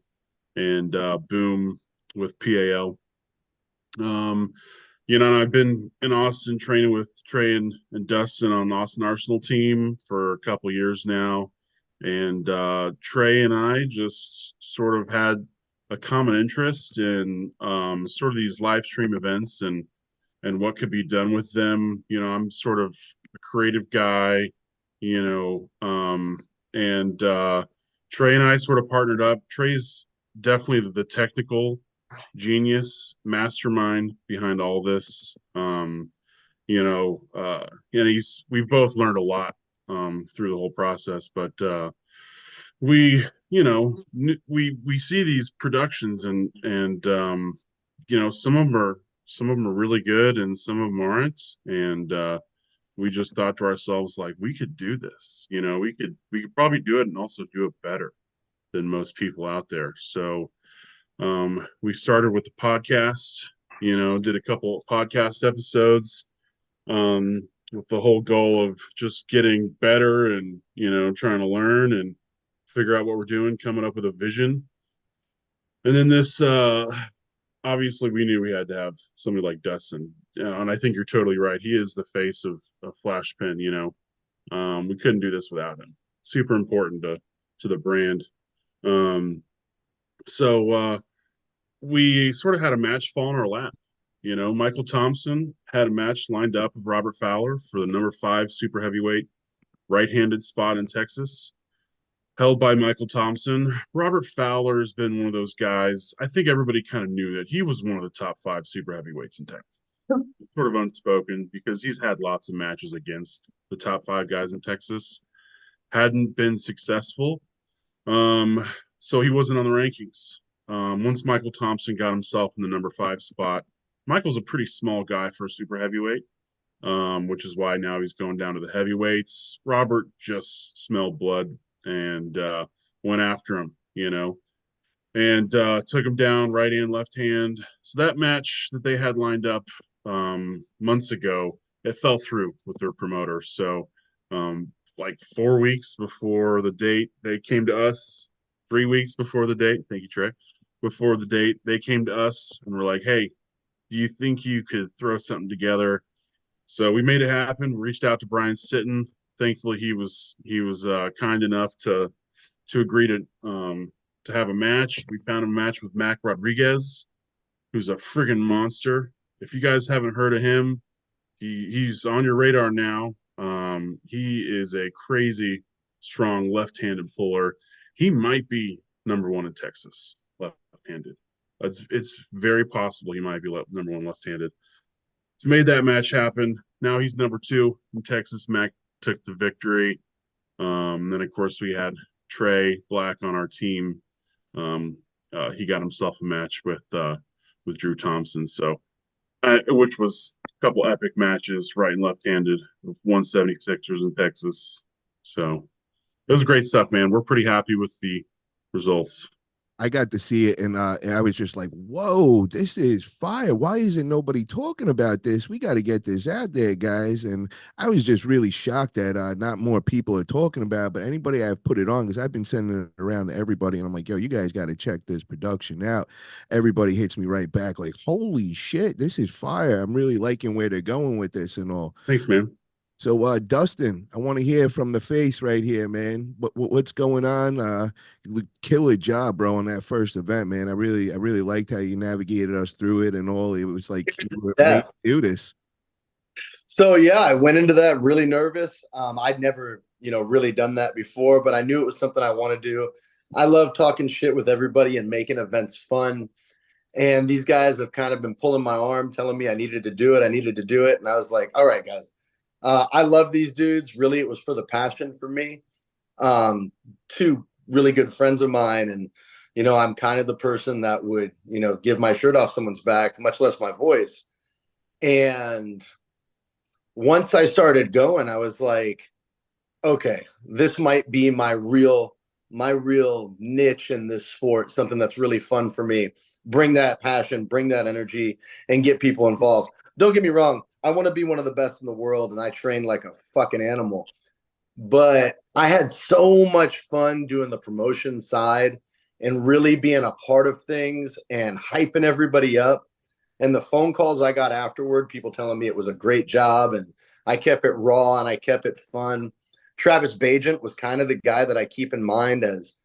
and Boom with PAL. You know, and I've been in Austin training with Trey and Dustin on the Austin Arsenal team for a couple years now. And Trey and I just sort of had a common interest in sort of these live stream events and what could be done with them. You know, I'm sort of a creative guy, you know, and Trey and I sort of partnered up. Trey's definitely the technical genius mastermind behind all this. You know, and we've both learned a lot through the whole process, but we, you know, we see these productions and you know, some of them are really good and some of them aren't, and we just thought to ourselves, like, we could do this. You know, we could probably do it and also do it better than most people out there. So we started with the podcast, you know, did a couple of podcast episodes with the whole goal of just getting better and, you know, trying to learn and figure out what we're doing, coming up with a vision. And then this, obviously, we knew we had to have somebody like Dustin. And I think you're totally right. He is the face of Flash Pin, you know. We couldn't do this without him. Super important to the brand. So we sort of had a match fall in our lap. You know, Michael Thompson had a match lined up with Robert Fowler for the number 5 super heavyweight right-handed spot in Texas, held by Michael Thompson. Robert Fowler's been one of those guys. I think everybody kind of knew that he was one of the top 5 super heavyweights in Texas. Sort of unspoken because he's had lots of matches against the top 5 guys in Texas. Hadn't been successful. So he wasn't on the rankings. Once Michael Thompson got himself in the number 5 spot, Michael's a pretty small guy for a super heavyweight, which is why now he's going down to the heavyweights. Robert just smelled blood and went after him, you know, and took him down right hand, left hand. So that match that they had lined up months ago, it fell through with their promoter. So like 4 weeks before the date, they came to us. 3 weeks before the date, thank you, Trey. Before the date, they came to us and were like, "Hey, do you think you could throw something together?" So we made it happen. Reached out to Brian Sitton. Thankfully, he was kind enough to agree to have a match. We found a match with Mac Rodriguez, who's a friggin' monster. If you guys haven't heard of him, he's on your radar now. He is a crazy strong left-handed puller. He might be number 1 in Texas, left-handed. It's very possible he might be number 1 left-handed. So made that match happen. Now he's number 2 in Texas. Mac took the victory. Then of course we had Trey Black on our team. He got himself a match with Drew Thompson. So, which was a couple epic matches, right and left-handed, 176ers in Texas. So it was great stuff, man. We're pretty happy with the results. I got to see it, and I was just like, "Whoa, this is fire! Why isn't nobody talking about this? We got to get this out there, guys!" And I was just really shocked that not more people are talking about it. But anybody I've put it on, because I've been sending it around to everybody, and I'm like, "Yo, you guys got to check this production out." Everybody hits me right back, like, "Holy shit, this is fire! I'm really liking where they're going with this and all." Thanks, man. So, Dustin, I want to hear from the face right here, man. What's going on? Killer job, bro, on that first event, man. I really liked how you navigated us through it and all. It was like you were made Yeah. to do this. So yeah, I went into that really nervous. I'd never, really done that before, but I knew it was something I want to do. I love talking shit with everybody and making events fun. And these guys have kind of been pulling my arm, telling me I needed to do it. I needed to do it. And I was like, all right, guys, I love these dudes. Really, it was for the passion for me. Two really good friends of mine. And, I'm kind of the person that would, give my shirt off someone's back, much less my voice. And once I started going, I was like, okay, this might be my real niche in this sport, something that's really fun for me. Bring that passion, bring that energy, and get people involved. Don't get me wrong. I want to be one of the best in the world, and I train like a fucking animal. But I had so much fun doing the promotion side and really being a part of things and hyping everybody up. And the phone calls I got afterward, people telling me it was a great job, and I kept it raw and I kept it fun. Travis Bajent was kind of the guy that I keep in mind as,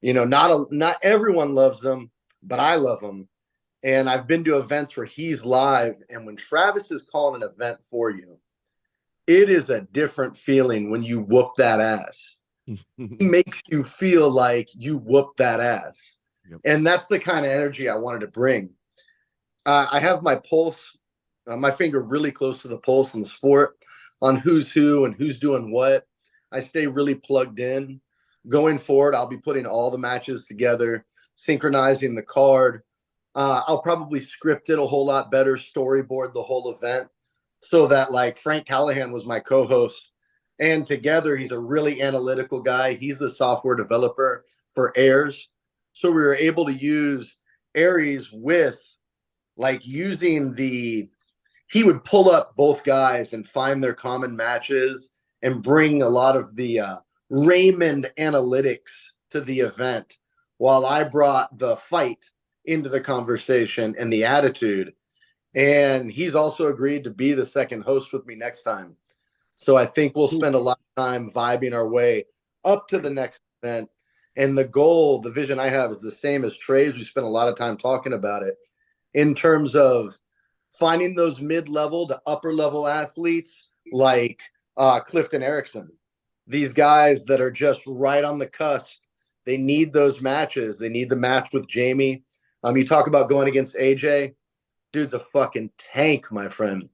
not everyone loves him, but I love him. And I've been to events where he's live, and when Travis is calling an event for you, it is a different feeling when you whoop that ass. He makes you feel like you whoop that ass. Yep. And that's the kind of energy I wanted to bring. I have my pulse, my finger really close to the pulse in the sport on who's who and who's doing what. I stay really plugged in. Going forward, I'll be putting all the matches together, synchronizing the card. I'll probably script it a whole lot better, storyboard the whole event, so that like Frank Callahan was my co-host. And together, he's a really analytical guy. He's the software developer for Airs. So we were able to use Aries with like using he would pull up both guys and find their common matches and bring a lot of the Raymond analytics to the event, while I brought the fight into the conversation and the attitude. And he's also agreed to be the second host with me next time. So I think we'll spend a lot of time vibing our way up to the next event. And the goal, the vision I have is the same as Trey's. We spent a lot of time talking about it in terms of finding those mid-level to upper-level athletes like Clifton Erickson. These guys that are just right on the cusp. They need those matches. They need the match with Jamie. You talk about going against AJ. Dude's a fucking tank, my friend.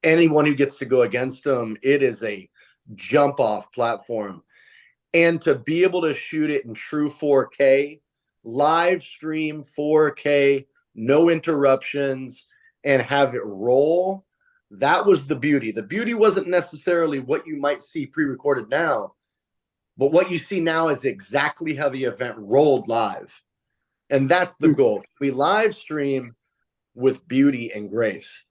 Anyone who gets to go against him, it is a jump-off platform. And to be able to shoot it in true 4K, live stream 4K, no interruptions, and have it roll, that was the beauty. The beauty wasn't necessarily what you might see pre-recorded now, but what you see now is exactly how the event rolled live. And that's the goal. We live stream with beauty and grace,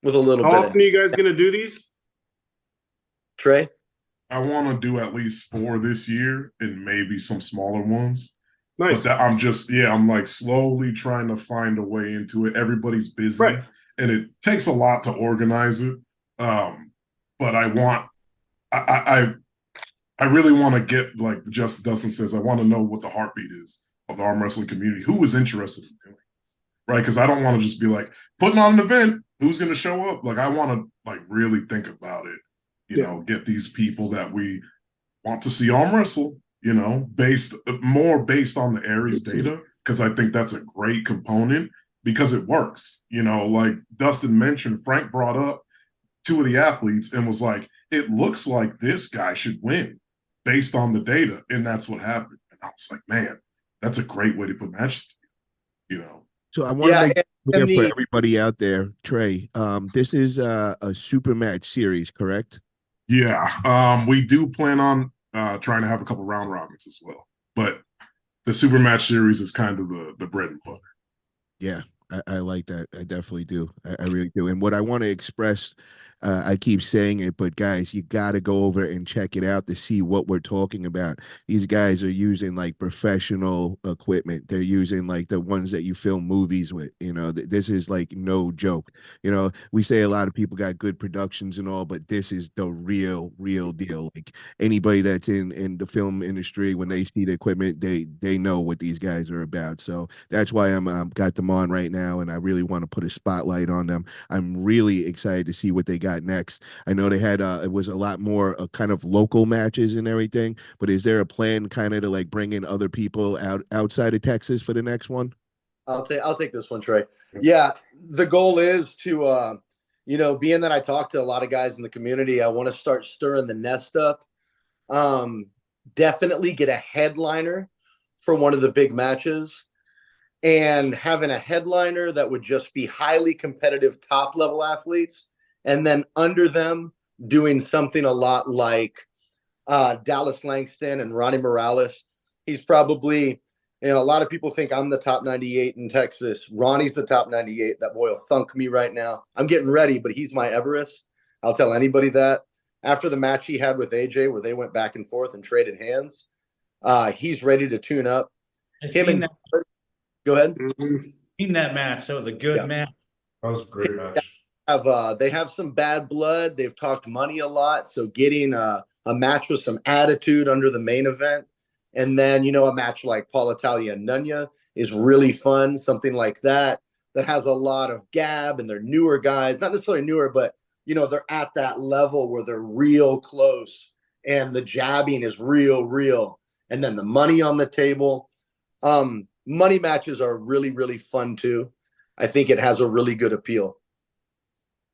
with a little How bit often are you guys going to do these? Trey? I want to do at least 4 this year and maybe some smaller ones. Nice. But I'm like slowly trying to find a way into it. Everybody's busy, Right. and it takes a lot to organize it. But I really want to get, like just Dustin says, I want to know what the heartbeat is of the arm wrestling community. Who is interested in doing this, right? Because I don't want to just be like putting on an event. Who's going to show up? Like I want to like really think about it. Get these people that we want to see arm wrestle. Based on the Aries data, because I think that's a great component because it works. Like Dustin mentioned, Frank brought up 2 of the athletes and was like, it looks like this guy should win based on the data. And that's what happened. And I was like, man, that's a great way to put matches together, So I want to make clear for the- everybody out there, Trey. This is a super match series, correct? Yeah. We do plan on trying to have a couple round robins as well. But the super match series is kind of the bread and butter. Yeah, I like that. I definitely do. I really do. And what I want to express, I keep saying it, but guys, you got to go over and check it out to see what we're talking about. These guys are using like professional equipment. They're using like the ones that you film movies with. You know, this is like no joke. You know, we say a lot of people got good productions and all, but this is the real deal. Like anybody that's in the film industry, when they see the equipment, they know what these guys are about. So that's why I'm got them on right now, and I really want to put a spotlight on them. I'm really excited to see what they got next. I know they had it was a lot more kind of local matches and everything, but is there a plan kind of to like bring in other people outside of Texas for the next one? I'll take this one, Trey. Yeah, the goal is to being that I talk to a lot of guys in the community, I want to start stirring the nest up. Definitely get a headliner for one of the big matches, and having a headliner that would just be highly competitive top level athletes, and then under them doing something a lot like Dallas Langston and Ronnie Morales. He's probably, a lot of people think I'm the top 98 in Texas. Ronnie's the top 98. That boy will thunk me right now. I'm getting ready, but he's my Everest. I'll tell anybody that. After the match he had with AJ, where they went back and forth and traded hands, he's ready to tune up. Go ahead. Seen that match. That was a good match. That was a great match. They have some bad blood. They've talked money a lot. So getting a match with some attitude under the main event, and then a match like Paul Italia and Nunya is really fun. Something like that has a lot of gab, and they're newer guys, not necessarily newer, but they're at that level where they're real close, and the jabbing is real, and then the money on the table. Money matches are really, really fun too. I think it has a really good appeal.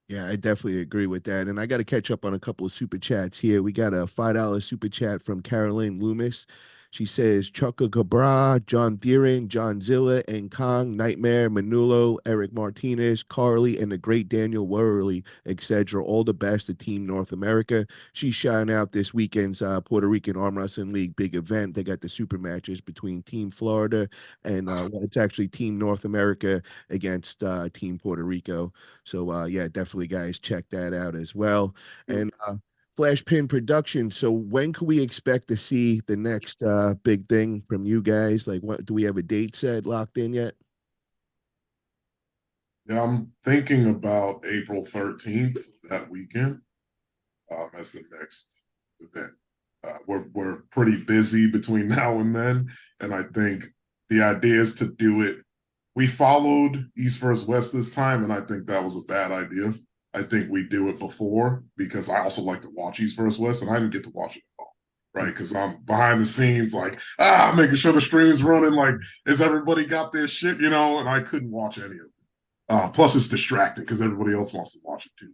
Yeah, I definitely agree with that. And I got to catch up on a couple of super chats here. We got a $5 super chat from Caroline Loomis. She says, Chucka Gabra, John Thieren, John Zilla, and Kong, Nightmare, Manulo, Eric Martinez, Carly, and the great Daniel Worley, etc. All the best to Team North America. She's shouting out this weekend's Puerto Rican Arm Wrestling League big event. They got the super matches between Team Florida and it's actually Team North America against Team Puerto Rico. So, yeah, definitely, guys, check that out as well. And Flash Pin Production. So when can we expect to see the next big thing from you guys? Like, what do we have a date set locked in yet? Yeah, I'm thinking about April 13th, that weekend, as the next event. We're pretty busy between now and then, and I think the idea is to do it. We followed East versus West this time, and I think that was a bad idea. I think we do it before, because I also like to watch East versus West, and I didn't get to watch it at all, right? Because I'm behind the scenes, like, making sure the stream's running, like, has everybody got their shit, and I couldn't watch any of it. Plus, it's distracting because everybody else wants to watch it too.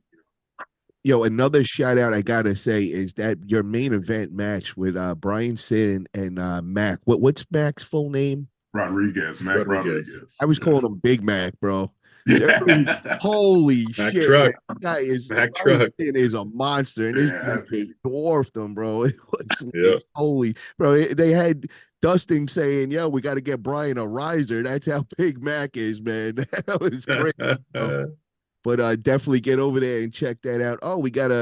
Yo, another shout out I gotta say is that your main event match with Brian Sin and Mac. What's Mac's full name? Mac Rodriguez. I was calling him Big Mac, bro. Yeah. Holy Mac shit. truck. That guy is Mac truck. is a monster, and his just dwarfed him, bro. It was Yeah. holy, bro. They had Dustin saying, "Yo, we got to get Brian a riser." That's how Big Mac is, man. That was great. But definitely get over there and check that out. Oh, we got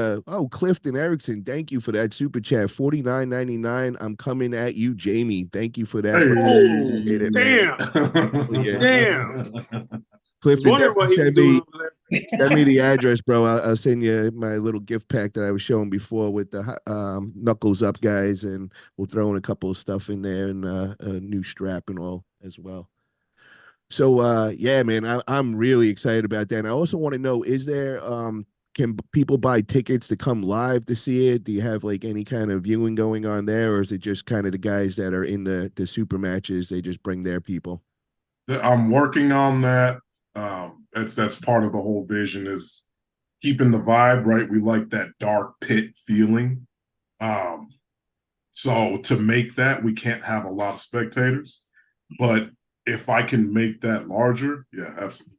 Clifton Erickson. Thank you for that super chat. $49.99. I'm coming at you, Jamie. Thank you for that. Hey, damn. Clifton, What he was doing over there. send me the address, bro. I'll send you my little gift pack that I was showing before with the Knuckles Up guys, and we'll throw in a couple of stuff in there, and a new strap and all as well. So yeah, man, I'm really excited about that. And I also want to know, is there can people buy tickets to come live to see it? Do you have like any kind of viewing going on there, or is it just kind of the guys that are in the super matches, they just bring their people? I'm working on that. That's part of the whole vision, is keeping the vibe right. We like that dark pit feeling. So to make that, we can't have a lot of spectators, but if I can make that larger, yeah, absolutely.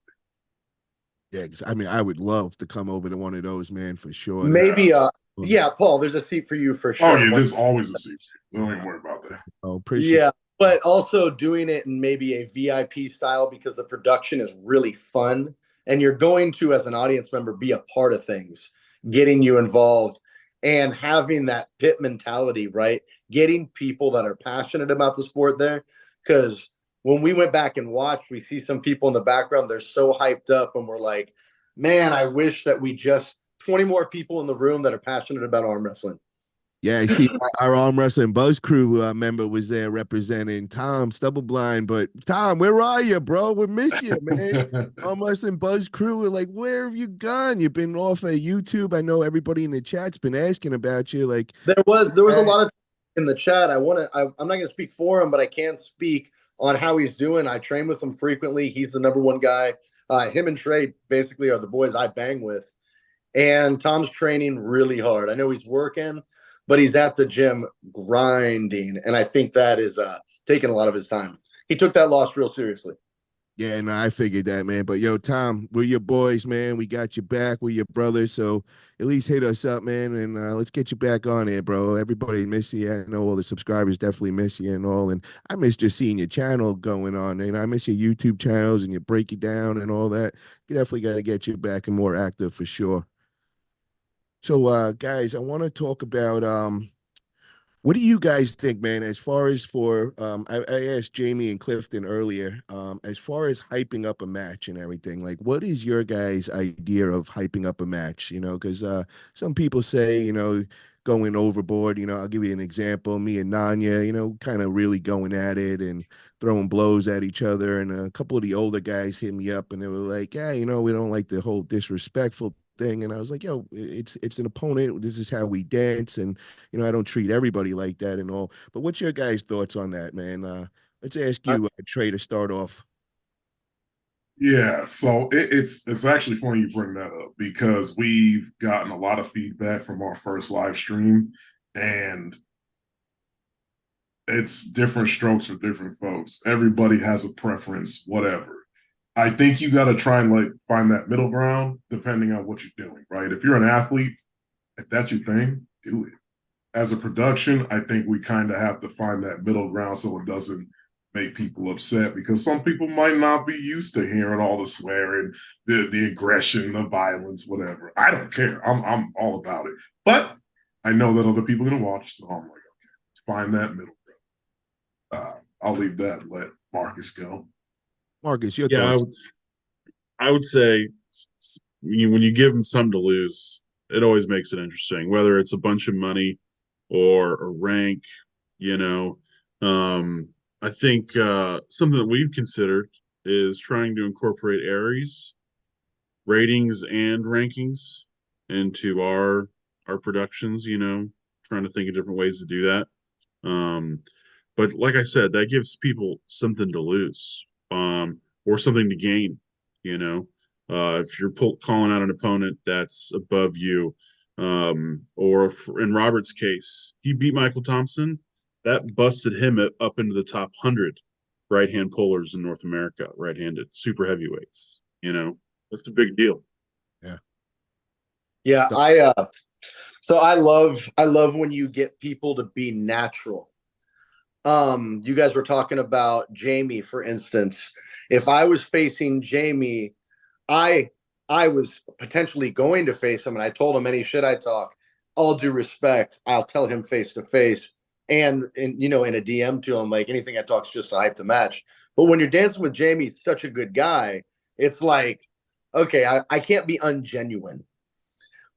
Yeah, because I mean, I would love to come over to one of those, man, for sure. Maybe, yeah, Paul, there's a seat for you for sure. Oh yeah, there's always a seat. Don't even worry about that. Oh, appreciate. Yeah, but also doing it in maybe a VIP style because the production is really fun and you're going to, as an audience member, be a part of things, getting you involved and having that pit mentality, right? Getting people that are passionate about the sport there. Because when we went back and watched, we see some people in the background, they're so hyped up and we're like, man, I wish that we just 20 more people in the room that are passionate about arm wrestling. Yeah, I see our arm wrestling buzz crew member was there representing Tom Stubbleblind. But Tom, where are you, bro? We miss you, man. Arm wrestling buzz crew, we're like, where have you gone? You've been off of YouTube. I know everybody in the chat's been asking about you. Like, there was a lot of in the chat. I'm not going to speak for him, but I can speak on how he's doing. I train with him frequently. He's the number one guy. Him and Trey basically are the boys I bang with. And Tom's training really hard. I know he's working, but he's at the gym grinding. And I think that is taking a lot of his time. He took that loss real seriously. yeah, no, I figured that, man. But yo, Tom, we're your boys, man. We got you back. We're your brothers. So at least hit us up, man, and let's get you back on here, bro. Everybody miss you. I know all the subscribers definitely miss you and all. And I miss just seeing your channel going on. And I miss your YouTube channels and you break it down and all that. Definitely got to get you back and more active for sure. So, guys, I want to talk about what do you guys think, man, as far as for I asked Jamie and Clifton earlier, as far as hyping up a match and everything, like what is your guys' idea of hyping up a match? You know, because some people say, you know, going overboard, you know, I'll give you an example. Me and Nanya, you know, kind of really going at it and throwing blows at each other. And a couple of the older guys hit me up and they were like, yeah, you know, we don't like the whole disrespectful thing. And I was like, yo, it's an opponent. This is how we dance. And, you know, I don't treat everybody like that and all. But what's your guys' thoughts on that, man? Let's ask you, Trey, to start off. Yeah, so it's actually funny you bring that up because we've gotten a lot of feedback from our first live stream, and it's different strokes for different folks. Everybody has a preference, whatever. I think you got to try and like find that middle ground depending on what you're doing, right? If you're an athlete, if that's your thing, do it. As a production, I think we kind of have to find that middle ground so it doesn't make people upset because some people might not be used to hearing all the swearing, the aggression, the violence, whatever. I don't care. I'm all about it. But I know that other people are gonna watch, so I'm like, okay, let's find that middle ground. I'll leave that and let Marcus go. Marcus, your Yeah, thoughts? I would say when you give them something to lose, it always makes it interesting, whether it's a bunch of money or a rank, you know. I think something that we've considered is trying to incorporate Aries ratings and rankings into our productions, you know, trying to think of different ways to do that. But like I said, that gives people something to lose, or something to gain, you know. If you're calling out an opponent that's above you, or if, in Robert's case, he beat Michael Thompson, that busted him up into the top 100 right-hand pullers in North America, right-handed super heavyweights. You know, that's a big deal. Yeah. Yeah, so I love when you get people to be natural. You guys were talking about Jamie, for instance. If I was facing Jamie, I was potentially going to face him, and I told him any shit I talk, all due respect, I'll tell him face to face, and you know, in a DM to him, like anything I talk's just to hype the match. But when you're dancing with Jamie, he's such a good guy. It's like, okay, I can't be ungenuine.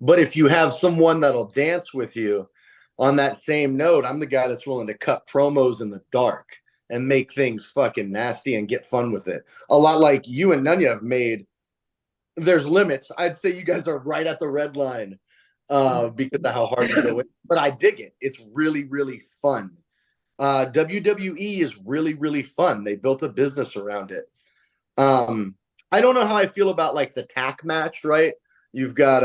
But if you have someone that'll dance with you on that same note, I'm the guy that's willing to cut promos in the dark and make things fucking nasty and get fun with it. A lot like you and Nunya have made. There's limits. I'd say you guys are right at the red line because of how hard you go in. But I dig it. It's really, really fun. WWE is really, really fun. They built a business around it. I don't know how I feel about like the tack match, right? You've got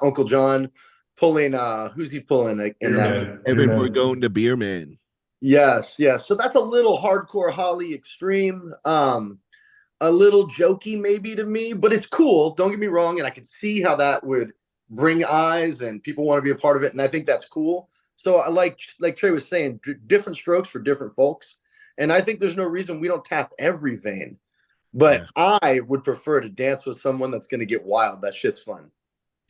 Uncle John pulling who's he pulling in that? Evan Borgone, the beer man. Yes. So that's a little hardcore Holly extreme. A little jokey maybe to me, but it's cool. Don't get me wrong. And I can see how that would bring eyes and people want to be a part of it. And I think that's cool. So I like Trey was saying, different strokes for different folks. And I think there's no reason we don't tap every vein. But I would prefer to dance with someone that's going to get wild. That shit's fun.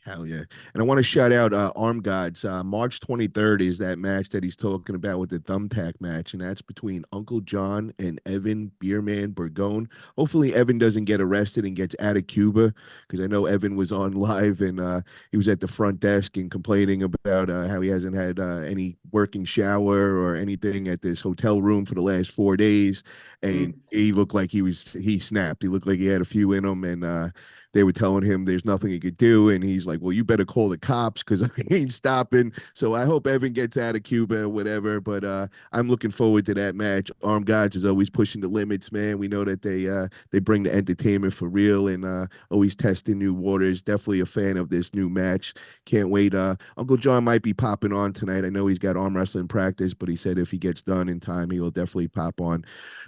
Hell yeah. And I want to shout out Arm Gods. March 23rd is that match that he's talking about with the thumbtack match, and that's between Uncle John and Evan Beerman Burgone. Hopefully Evan doesn't get arrested and gets out of Cuba, because I know Evan was on live and he was at the front desk and complaining about how he hasn't had any working shower or anything at this hotel room for the last 4 days. And he looked like he snapped. He looked like he had a few in him, and they were telling him there's nothing he could do. And he's like, well, you better call the cops because I ain't stopping. So I hope Evan gets out of Cuba or whatever. But I'm looking forward to that match. Armed Gods is always pushing the limits, man. We know that they bring the entertainment for real and always testing new waters. Definitely a fan of this new match. Can't wait. Uncle John might be popping on tonight. I know he's got arm wrestling practice, but he said if he gets done in time, he will definitely pop on.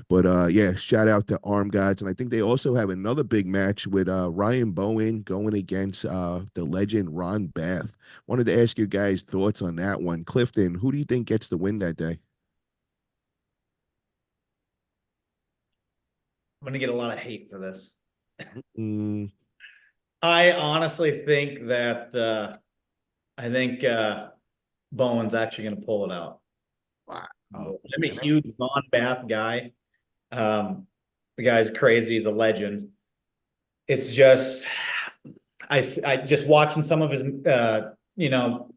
But yeah, shout out to Armed Gods. And I think they also have another big match with Ryan Bowen going against the legend Ron Bath. Wanted to ask you guys thoughts on that one. Clifton, who do you think gets the win that day? I'm gonna get a lot of hate for this. Mm. I honestly think that Bowen's actually gonna pull it out. Wow. I'm a huge Ron Bath guy. The guy's crazy. He's a legend. It's just I just watching some of his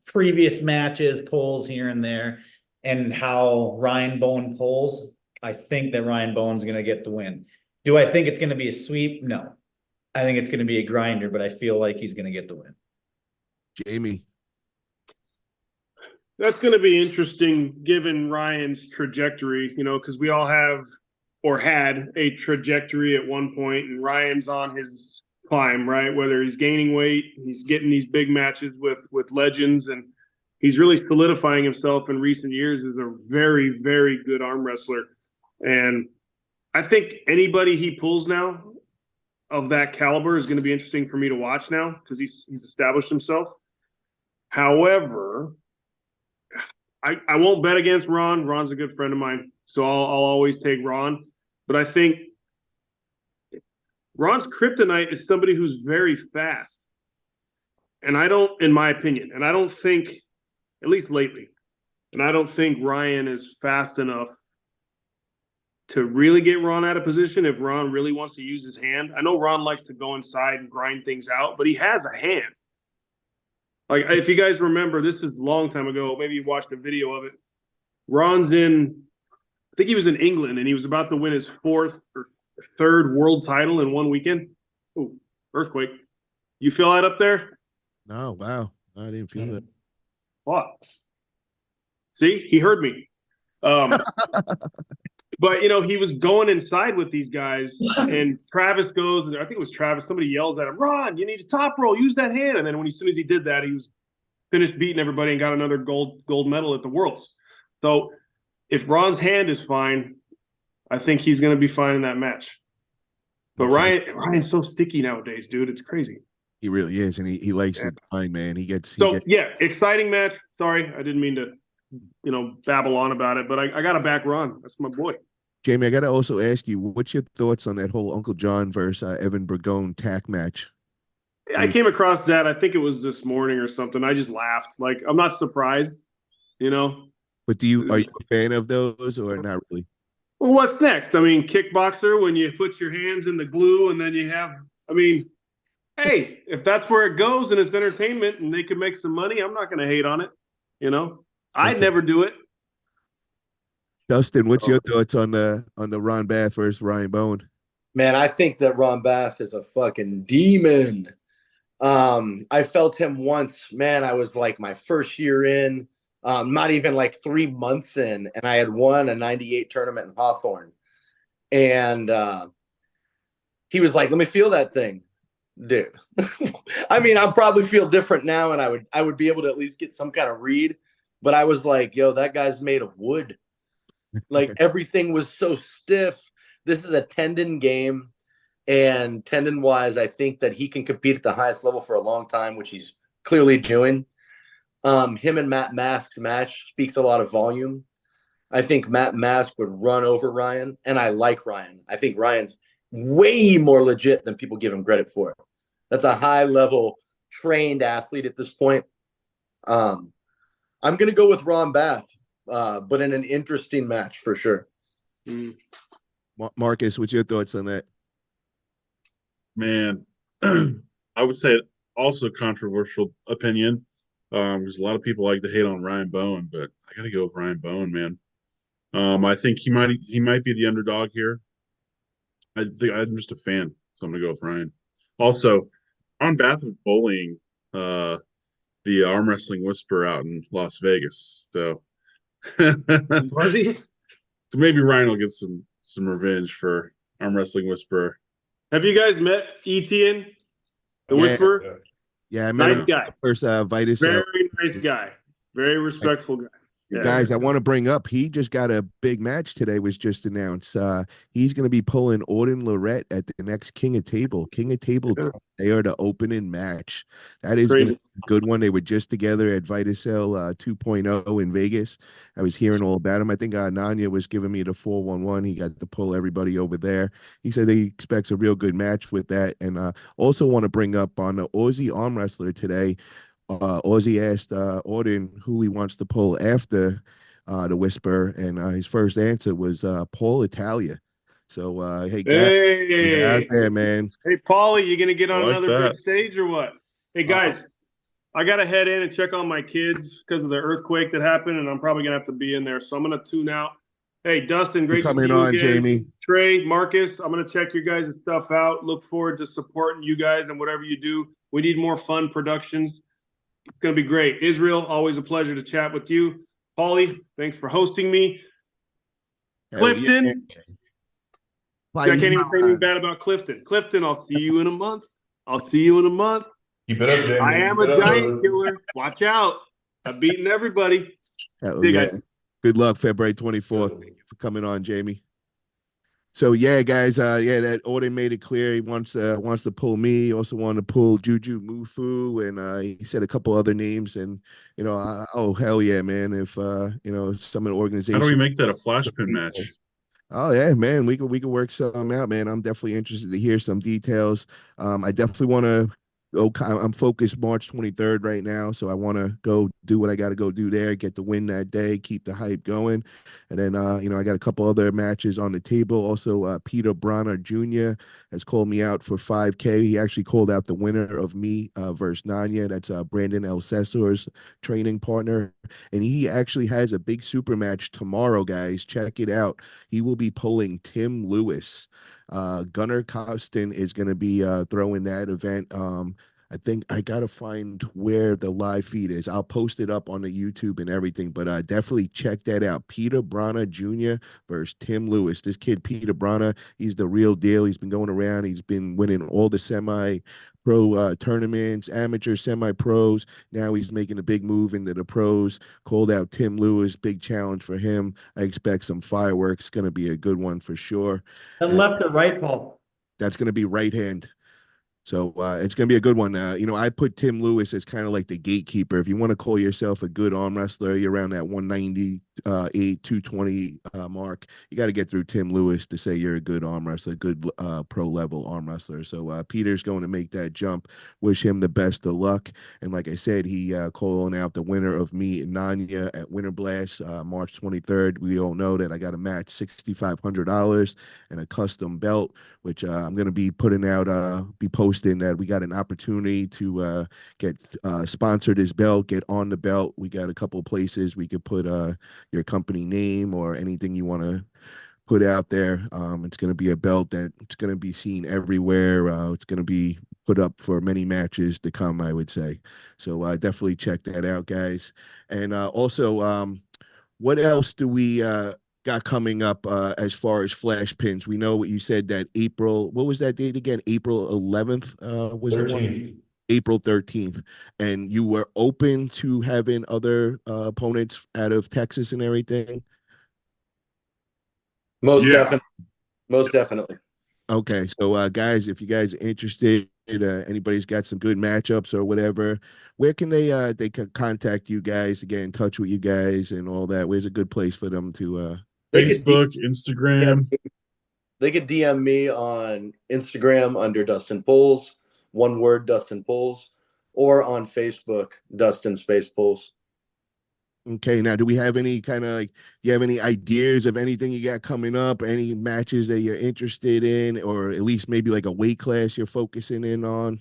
previous matches, pulls here and there, and how Ryan Bowen pulls. I think that Ryan Bowen's gonna get the win. Do I think it's gonna be a sweep? No. I think it's gonna be a grinder, but I feel like he's gonna get the win. Jamie. That's going to be interesting given Ryan's trajectory, because we all have or had a trajectory at one point, and Ryan's on his climb, right? Whether he's gaining weight, he's getting these big matches with legends, and he's really solidifying himself in recent years as a very, very good arm wrestler. And I think anybody he pulls now of that caliber is going to be interesting for me to watch now because he's established himself. However, I won't bet against Ron. Ron's a good friend of mine, so I'll always take Ron. But I think Ron's kryptonite is somebody who's very fast. And I don't, in my opinion, and I don't think, at least lately, and I don't think Ryan is fast enough to really get Ron out of position if Ron really wants to use his hand. I know Ron likes to go inside and grind things out, but he has a hand. Like, if you guys remember, this is a long time ago. Maybe you watched a video of it. Ron's I think he was in England, and he was about to win his fourth or third world title in one weekend. Oh, earthquake. You feel that up there? No, wow. I didn't feel that. What? See, he heard me. But, he was going inside with these guys, and Travis goes, and I think it was Travis, somebody yells at him, Ron, you need to top roll, use that hand. And then as soon as he did that, he was finished beating everybody and got another gold medal at the Worlds. So if Ron's hand is fine, I think he's going to be fine in that match. But Ryan's so sticky nowadays, dude. It's crazy. He really is, and he likes it fine, man. Exciting match. Sorry, I didn't mean to babble on about it, but I got to back Ron. That's my boy. Jamie, I got to also ask you, what's your thoughts on that whole Uncle John versus Evan Burgone tack match? I came across that. I think it was this morning or something. I just laughed. Like, I'm not surprised, But are you a fan of those or not really? Well, what's next? I mean, kickboxer, when you put your hands in the glue and then you have, hey, if that's where it goes and it's entertainment and they can make some money, I'm not going to hate on it. I'd never do it. Dustin, what's your thoughts on the Ron Bath versus Ryan Bowen? Man, I think that Ron Bath is a fucking demon. I felt him once, man. I was like my first year in, not even like 3 months in, and I had won a 98 tournament in Hawthorne. And he was like, let me feel that thing, dude. I'll probably feel different now, and I would be able to at least get some kind of read. But I was like, yo, that guy's made of wood. Like, everything was so stiff. This is a tendon game. And tendon-wise, I think that he can compete at the highest level for a long time, which he's clearly doing. Him and Matt Mask's match speaks a lot of volume. I think Matt Mask would run over Ryan, and I like Ryan. I think Ryan's way more legit than people give him credit for. That's a high-level trained athlete at this point. I'm going to go with Ron Bath, but in an interesting match for sure. Marcus, what's your thoughts on that? Man, I would say also controversial opinion. There's a lot of people like to hate on Ryan Bowen, but I got to go with Ryan Bowen, man. I think he might be the underdog here. I think I'm just a fan, so I'm gonna go with Ryan. Also, on Bath was bullying the arm wrestling whisper out in Las Vegas. So Was he? So maybe Ryan will get some revenge for arm wrestling whisperer. Have you guys met Etienne, the Yeah. whisperer? Yeah, I met Nice him guy. first Vitus. Very nice guy. Very respectful guy. Yeah. Guys, I want to bring up, he just got a big match today, was just announced. He's going to be pulling Auden Lorette at the next King of Table. King of Table, they are the opening match. That is going to be a good one. They were just together at Vitusel 2.0 in Vegas. I was hearing all about him. I think Nanya was giving me the 411. He got to pull everybody over there. He said he expects a real good match with that. And also want to bring up on the Aussie arm wrestler today, Ozzy asked Auden who he wants to pull after the Whisper, and his first answer was Paul Italia. So, hey, guys, out there, man. Hey, Paulie, you gonna get on like another that. big stage or what? Hey, guys, I gotta head in and check on my kids because of the earthquake that happened, and I'm probably gonna have to be in there. So I'm gonna tune out. Hey, Dustin, great to see you again. Jamie. Trey, Marcus, I'm gonna check your guys' stuff out. Look forward to supporting you guys and whatever you do. We need more fun productions. It's going to be great. Israel, always a pleasure to chat with you. Paulie, thanks for hosting me. Clifton, I can't even say anything bad about Clifton. Clifton, I'll see you in a month. Keep it up, Jamie. I am a giant killer. Watch out. I've beaten everybody. See you guys. Good luck, February 24th. Thank you for coming on, Jamie. So yeah, guys, that Auden made it clear he wants to pull me. He also wanted to pull Juju Mufu, and he said a couple other names. And oh hell yeah, man! If some of the organizations, how do we make that a flash pin match? Oh yeah, man, we could work something out, man. I'm definitely interested to hear some details. I definitely want to. I'm focused March 23rd right now, so I want to go do what I got to go do there, get the win that day, keep the hype going, and then I got a couple other matches on the table. Also, Peter Brann Jr. has called me out for 5K. He actually called out the winner of me versus Nanya. That's Brandon El Cesor's training partner, and he actually has a big super match tomorrow, guys. Check it out. He will be pulling Tim Lewis. Gunnar Costin is going to be throwing that event. I think I got to find where the live feed is. I'll post it up on the YouTube and everything, but definitely check that out. Peter Brann Jr. versus Tim Lewis. This kid, Peter Brann, he's the real deal. He's been going around. He's been winning all the semi-pro tournaments, amateur, semi-pros. Now he's making a big move into the pros. Called out Tim Lewis. Big challenge for him. I expect some fireworks. Going to be a good one for sure. And left or right, Paul? That's going to be right hand. So it's going to be a good one. I put Tim Lewis as kind of like the gatekeeper. If you want to call yourself a good arm wrestler, you're around that 198, 220 mark. You got to get through Tim Lewis to say you're a good arm wrestler, good pro level arm wrestler. So Peter's going to make that jump. Wish him the best of luck. And like I said, he calling out the winner of me and Nanya at Winter Blast, March 23rd. We all know that I got a match, $6,500 and a custom belt, which I'm going to be putting out, be posting that we got an opportunity to get sponsored this belt, get on the belt. We got a couple of places we could put your company name or anything you want to put out there. It's going to be a belt that it's going to be seen everywhere. It's going to be put up for many matches to come, I would say. So definitely check that out, guys. And also, what else do we got coming up as far as flash pins? We know what you said, that April, what was that date again? April 11th was 13th. The one? April 13th. And you were open to having other opponents out of Texas and everything? Most definitely. Okay, so guys, if you guys are interested, anybody's got some good matchups or whatever, where can they can contact you guys to get in touch with you guys and all that? Where's a good place for them to They could Facebook, DM, Instagram. they could DM me on Instagram under Dustin Pulls, one word Dustin Pulls, or on Facebook, Dustin Space Pulls. Okay, now do we have any kind of like you have any ideas of anything you got coming up, any matches that you're interested in, or at least maybe like a weight class you're focusing in on?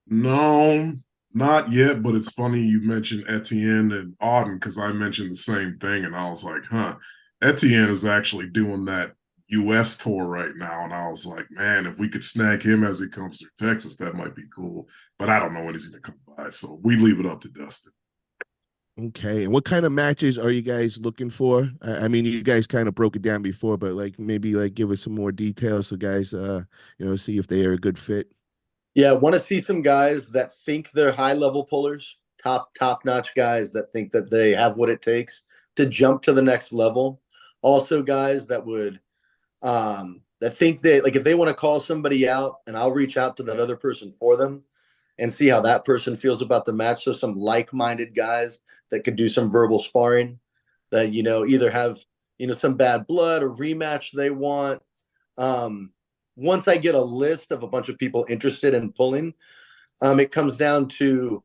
No, not yet, but it's funny you mentioned Etienne and Auden because I mentioned the same thing and I was like, huh, Etienne is actually doing that US tour right now. And I was like, man, if we could snag him as he comes through Texas, that might be cool. But I don't know when he's going to come by. So we leave it up to Dustin. Okay, and what kind of matches are you guys looking for? I mean, you guys kind of broke it down before, but like maybe like give us some more details so guys, see if they are a good fit. Yeah, want to see some guys that think they're high level pullers, top notch guys that think that they have what it takes to jump to the next level. Also, guys that would that think that like if they want to call somebody out, and I'll reach out to that other person for them and see how that person feels about the match. So some like minded guys that could do some verbal sparring that either have some bad blood or rematch they want. Once I get a list of a bunch of people interested in pulling, it comes down to,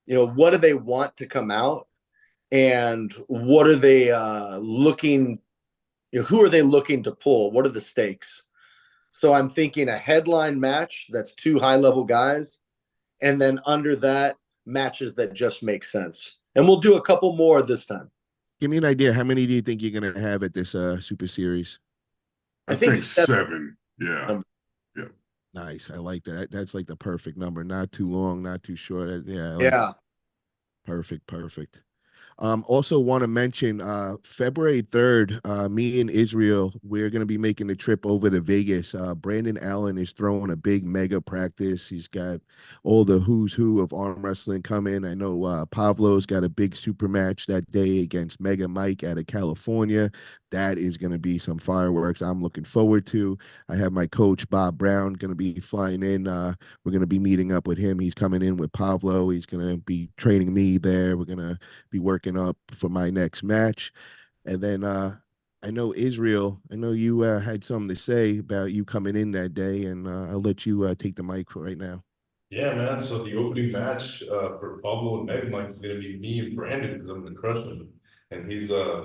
what do they want to come out and what are they looking, who are they looking to pull? What are the stakes? So I'm thinking a headline match that's two high level guys. And then under that, matches that just make sense. And we'll do a couple more this time. Give me an idea. How many do you think you're gonna have at this Super Series? I think seven. Yeah. Yeah. Nice. I like that. That's like the perfect number. Not too long, not too short. Yeah. I like Yeah. Perfect. Perfect. Also want to mention February 3rd, me and Israel, we're going to be making the trip over to Vegas. Brandon Allen is throwing a big mega practice. He's got all the who's who of arm wrestling coming. I know Pavlo's got a big super match that day against Mega Mike out of California. That is going to be some fireworks I'm looking forward to. I have my coach, Bob Brown, going to be flying in. We're going to be meeting up with him. He's coming in with Pavlo. He's going to be training me there. We're going to be working up for my next match. And then I know Israel, I know you had something to say about you coming in that day, and I'll let you take the mic for right now. Yeah, man. So the opening match for Pablo and Megmite is gonna be me and Brandon because I'm gonna crush him. And he's I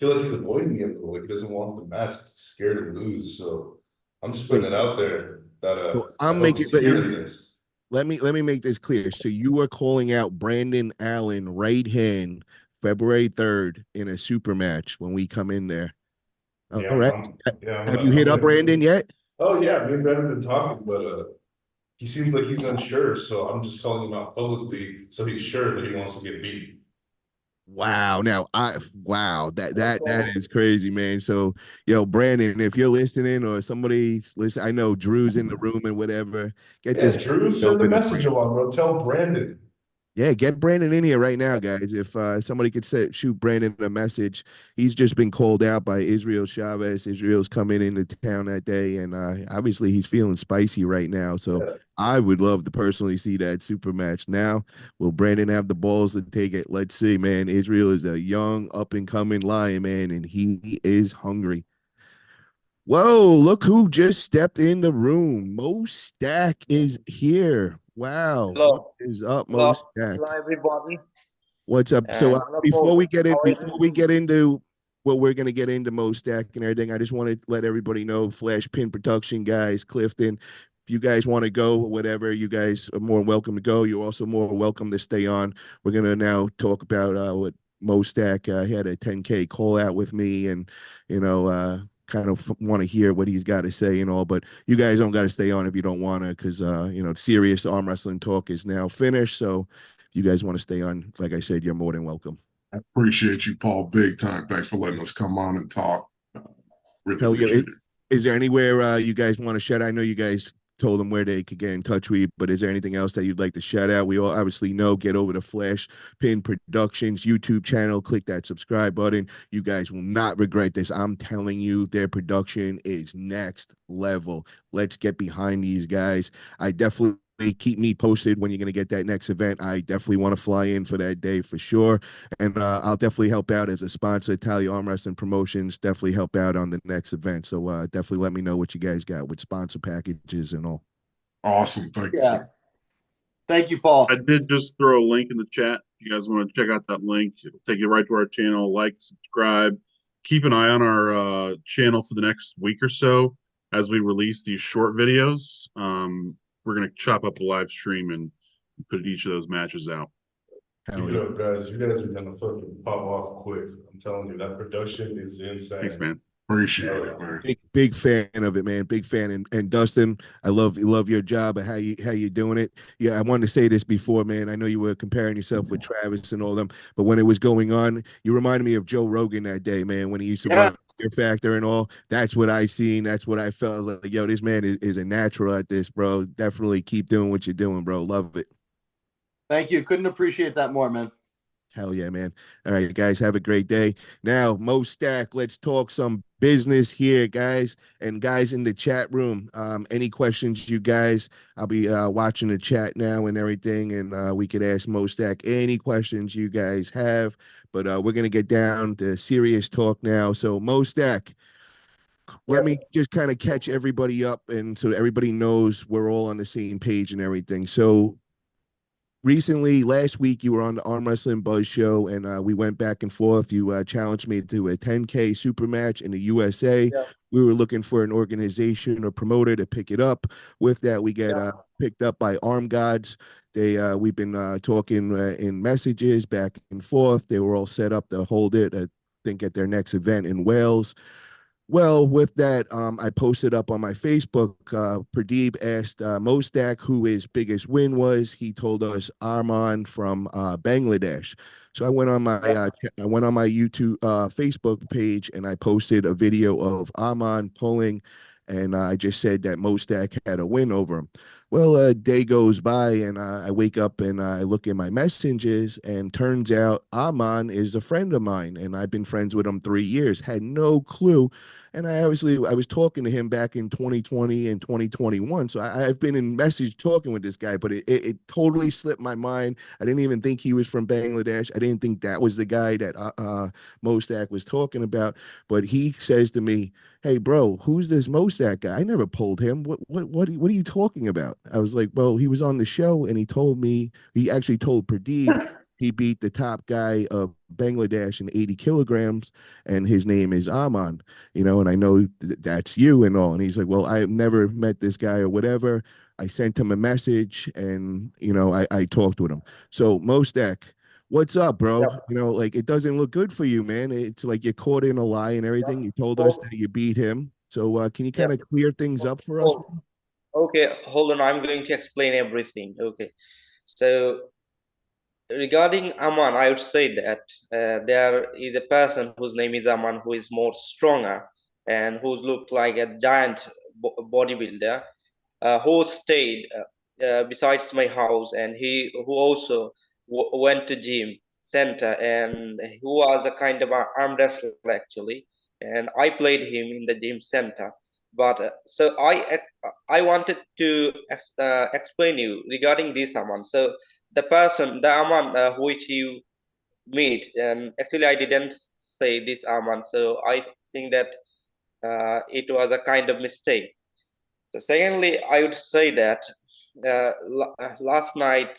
feel like he's avoiding me a little. Like he doesn't want the match, scared to lose. So I'm just putting Wait, it out there that so I I'm hope making he's hearing this. let me make this clear. So you are calling out Brandon Allen right hand February 3rd in a super match when we come in there. All Yeah, right. Have you I'm hit up gonna Brandon yet? oh yeah, me and Brandon have been talking, but he seems like he's unsure, so I'm just calling him out publicly so he's sure that he wants to get beat. Wow. Now wow, that is crazy, man. So, Brandon, if you're listening or somebody's listening, I know Drew's in the room and whatever. Get Yeah, this Drew, send a over to message along, bro. Tell Brandon. Yeah, get Brandon in here right now, guys. If somebody could shoot Brandon a message, he's just been called out by Israel Chavez. Israel's coming into town that day, and obviously he's feeling spicy right now. So Yeah. I would love to personally see that super match. Now, will Brandon have the balls to take it? Let's see, man. Israel is a young, up and coming lion, man, and he is hungry. Whoa, look who just stepped in the room. Mostak is here. Wow. What Hello. is up, Hello. Mostak? Hello, everybody. What's up? So Hello, Paul. How are before you? we get into what we're gonna get into Mostak and everything, I just want to let everybody know, Flash Pin Production guys, Clifton. If you guys want to go, whatever, you guys are more welcome to go. You're also more welcome to stay on. We're gonna now talk about what Mostak he had a 10K call out with me, and kind of want to hear what he's got to say and all. But you guys don't got to stay on if you don't want to, because serious arm wrestling talk is now finished. So if you guys want to stay on, like I said, you're more than welcome. I appreciate you, Paul, big time. Thanks for letting us come on and talk. Really Hell yeah. appreciate it. Is there anywhere you guys want to shout? I know you guys told them where they could get in touch with you, but is there anything else that you'd like to shout out? We all obviously know, get over to Flash Pin Productions YouTube channel, click that subscribe button. You guys will not regret this. I'm telling you, their production is next level. Let's get behind these guys. I definitely keep me posted when you're going to get that next event. I definitely want to fly in for that day for sure. And I'll definitely help out as a sponsor. Italia Arm Wrestling Promotions definitely help out on the next event. So definitely let me know what you guys got with sponsor packages and all. Awesome. Thank you, Yeah. sir. Thank you, Paul. I did just throw a link in the chat. If you guys want to check out that link, it'll take you right to our channel. Like, subscribe. Keep an eye on our channel for the next week or so as we release these short videos. We're going to chop up a live stream and put each of those matches out. Hell Keep yeah. it up, guys. You guys are gonna fucking pop off quick. I'm telling you, that production is insane. Thanks, man. Appreciate it, man. Big fan of it, man. Big fan. And Dustin, I love your job and how you doing it. Yeah, I wanted to say this before, man. I know you were comparing yourself with Travis and all them, but when it was going on, you reminded me of Joe Rogan that day, man, when he used to run Fear Factor and all. That's what I seen. That's what I felt. I was like, yo, this man is a natural at this, bro. Definitely keep doing what you're doing, bro. Love it. Thank you. Couldn't appreciate that more, man. Hell yeah, man. All right, guys, have a great day. Now, Mostak, let's talk some business here, guys, and guys in the chat room. Any questions, you guys? I'll be watching the chat now and everything, and we could ask Mostak any questions you guys have. But we're going to get down to serious talk now. So, Mostak, let me just kind of catch everybody up, and so everybody knows we're all on the same page and everything. So, recently, last week, you were on the Arm Wrestling Buzz show, and we went back and forth. You challenged me to a 10K super match in the USA. Yeah. We were looking for an organization or promoter to pick it up. With that, we get picked up by Arm Gods. We've been talking in messages back and forth. They were all set up to hold it, I think, at their next event in Wales. Well, with that, I posted up on my Facebook. Pradeep asked Mostak who his biggest win was. He told us Aman from Bangladesh. So I went on my YouTube Facebook page and I posted a video of Aman pulling, and I just said that Mostak had a win over him. Well, a day goes by and I wake up and I look in my messages, and turns out Aman is a friend of mine, and I've been friends with him 3 years. Had no clue. And I was talking to him back in 2020 and 2021. So I've been in message talking with this guy, but it totally slipped my mind. I didn't even think he was from Bangladesh. I didn't think that was the guy that Mostak was talking about. But he says to me, "Hey, bro, who's this Mostak guy? I never pulled him. What are you talking about?" I was like, "Well, he was on the show, and he told me, he actually told Pradeep he beat the top guy of Bangladesh in 80 kilograms, and his name is Aman, and I know that's you and all." And he's like, "Well, I've never met this guy or whatever." I sent him a message, and I talked with him. So Mostak, what's up, bro? Like, it doesn't look good for you, man. It's like you're caught in a lie and everything. You told us that you beat him. So can you kind of clear things up for us? Okay, hold on. I'm going to explain everything. Okay. So regarding Aman, I would say that there is a person whose name is Aman who is more stronger and who's looked like a giant bodybuilder who stayed besides my house, and who also went to gym center, and who was a kind of an arm wrestler actually, and I played him in the gym center. But so I wanted to explain you regarding this Aman. So the person, the Aman which you meet, and actually I didn't say this Aman, so I think that it was a kind of mistake. So secondly, I would say that last night,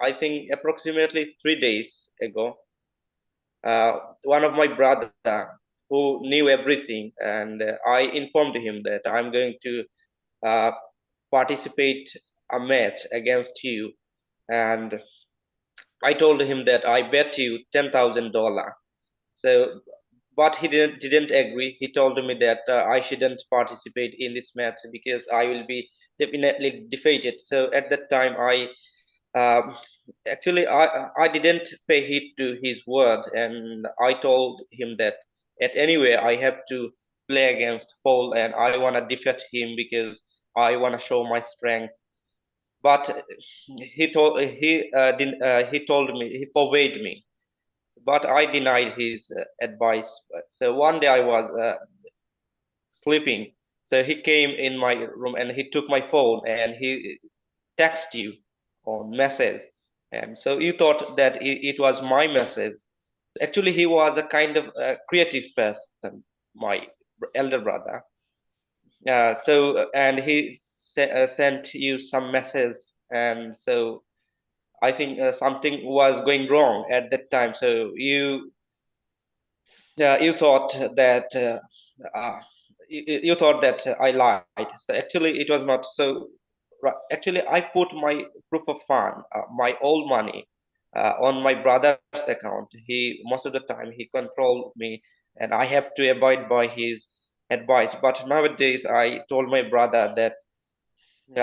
I think approximately 3 days ago, one of my brother who knew everything, and I informed him that I'm going to uh, participate a match against you, and I told him that I bet you $10,000. So, but he didn't agree. He told me that I shouldn't participate in this match because I will be definitely defeated. So at that time, um, I didn't pay heed to his word, and I told him that at anyway I have to play against Paul, and I want to defeat him because I want to show my strength. But he told he told me, he forbade me, but I denied his advice. So one day I was sleeping. So he came in my room and he took my phone and he texted you on message. And so you thought that it was my message. Actually, he was a kind of creative person, my elder brother. And he sent you some message, and so I think something was going wrong at that time. So you thought that you thought that I lied. So actually, it was not so. Actually, I put my proof of fund, my old money, on my brother's account. He most of the time he controlled me, and I have to abide by his advice. But nowadays, I told my brother that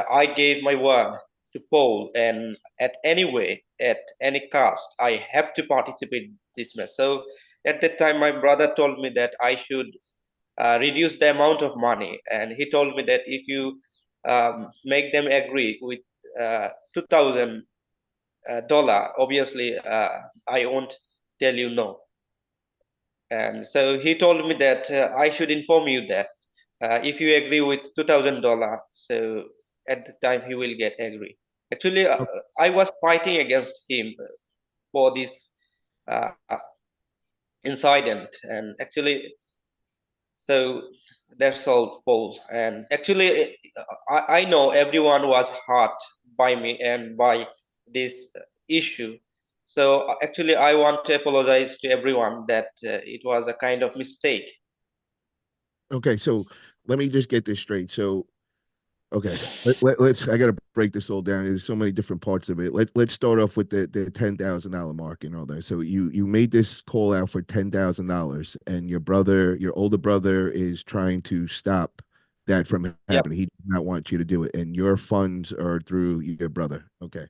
I gave my word to Paul, and at any way, at any cost, I have to participate this match. So at that time, my brother told me that I should reduce the amount of money, and he told me that if you make them agree with $2,000, obviously I won't tell you no. And so he told me that I should inform you that if you agree with $2,000, so at the time he will get agree. Actually, I was fighting against him for this uh, incident, and actually, so that's all, Paul. And actually, I know everyone was hurt by me and by this issue. So actually, I want to apologize to everyone that it was a kind of mistake. Okay, so let me just get this straight. So, okay, let's. I got to break this all down. There's so many different parts of it. Let's start off with the $10,000 mark and all that. So you made this call out for $10,000, and your older brother, is trying to stop that from happening. He does not want you to do it, and your funds are through your brother. Okay.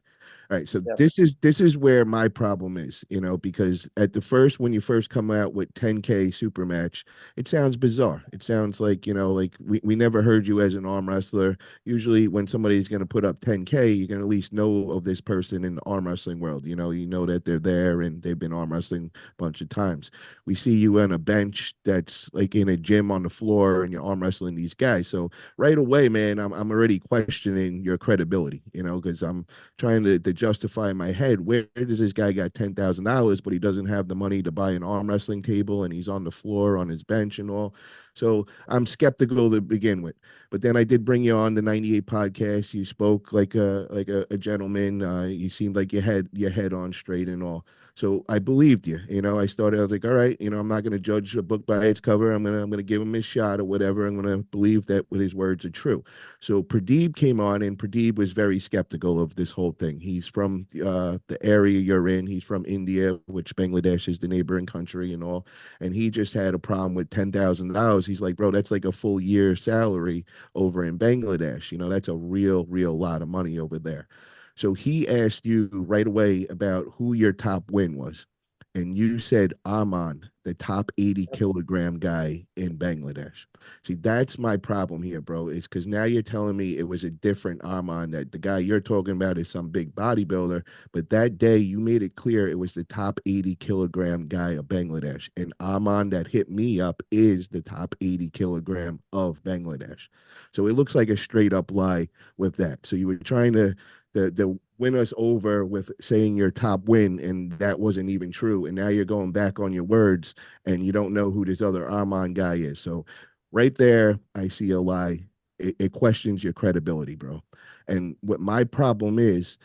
All right, so Yep. this is where my problem is, because at the first, when you first come out with 10K super match, it sounds bizarre. It sounds like, like we never heard you as an arm wrestler. Usually when somebody's going to put up 10K, you can at least know of this person in the arm wrestling world. You know that they're there and they've been arm wrestling a bunch of times. We see you on a bench that's like in a gym on the floor and you're arm wrestling these guys. So right away, man, I'm already questioning your credibility, because I'm trying to justify in my head, where does this guy got $10,000, but he doesn't have the money to buy an arm wrestling table, and he's on the floor on his bench and all. So I'm skeptical to begin with. But then I did bring you on the 98 podcast. You spoke like a gentleman. You seemed like you had your head on straight and all. So I believed you. I was like, all right, I'm not going to judge a book by its cover. I'm gonna give him his shot or whatever. I'm gonna believe that what his words are true. So Pradeep came on, and Pradeep was very skeptical of this whole thing. He's from the area you're in. He's from India, which Bangladesh is the neighboring country and all. And he just had a problem with $10,000. He's like, bro, that's like a full year salary over in Bangladesh. That's a real lot of money over there. So he asked you right away about who your top win was. And you said Aman, the top 80-kilogram guy in Bangladesh. See, that's my problem here, bro, is because now you're telling me it was a different Aman, that the guy you're talking about is some big bodybuilder. But that day you made it clear it was the top 80-kilogram guy of Bangladesh. And Aman that hit me up is the top 80-kilogram of Bangladesh. So it looks like a straight up lie with that. So you were trying to the win us over with saying your top win, and that wasn't even true. And now you're going back on your words, and you don't know who this other Armand guy is. So right there, I see a lie. It questions your credibility, bro. And what my problem is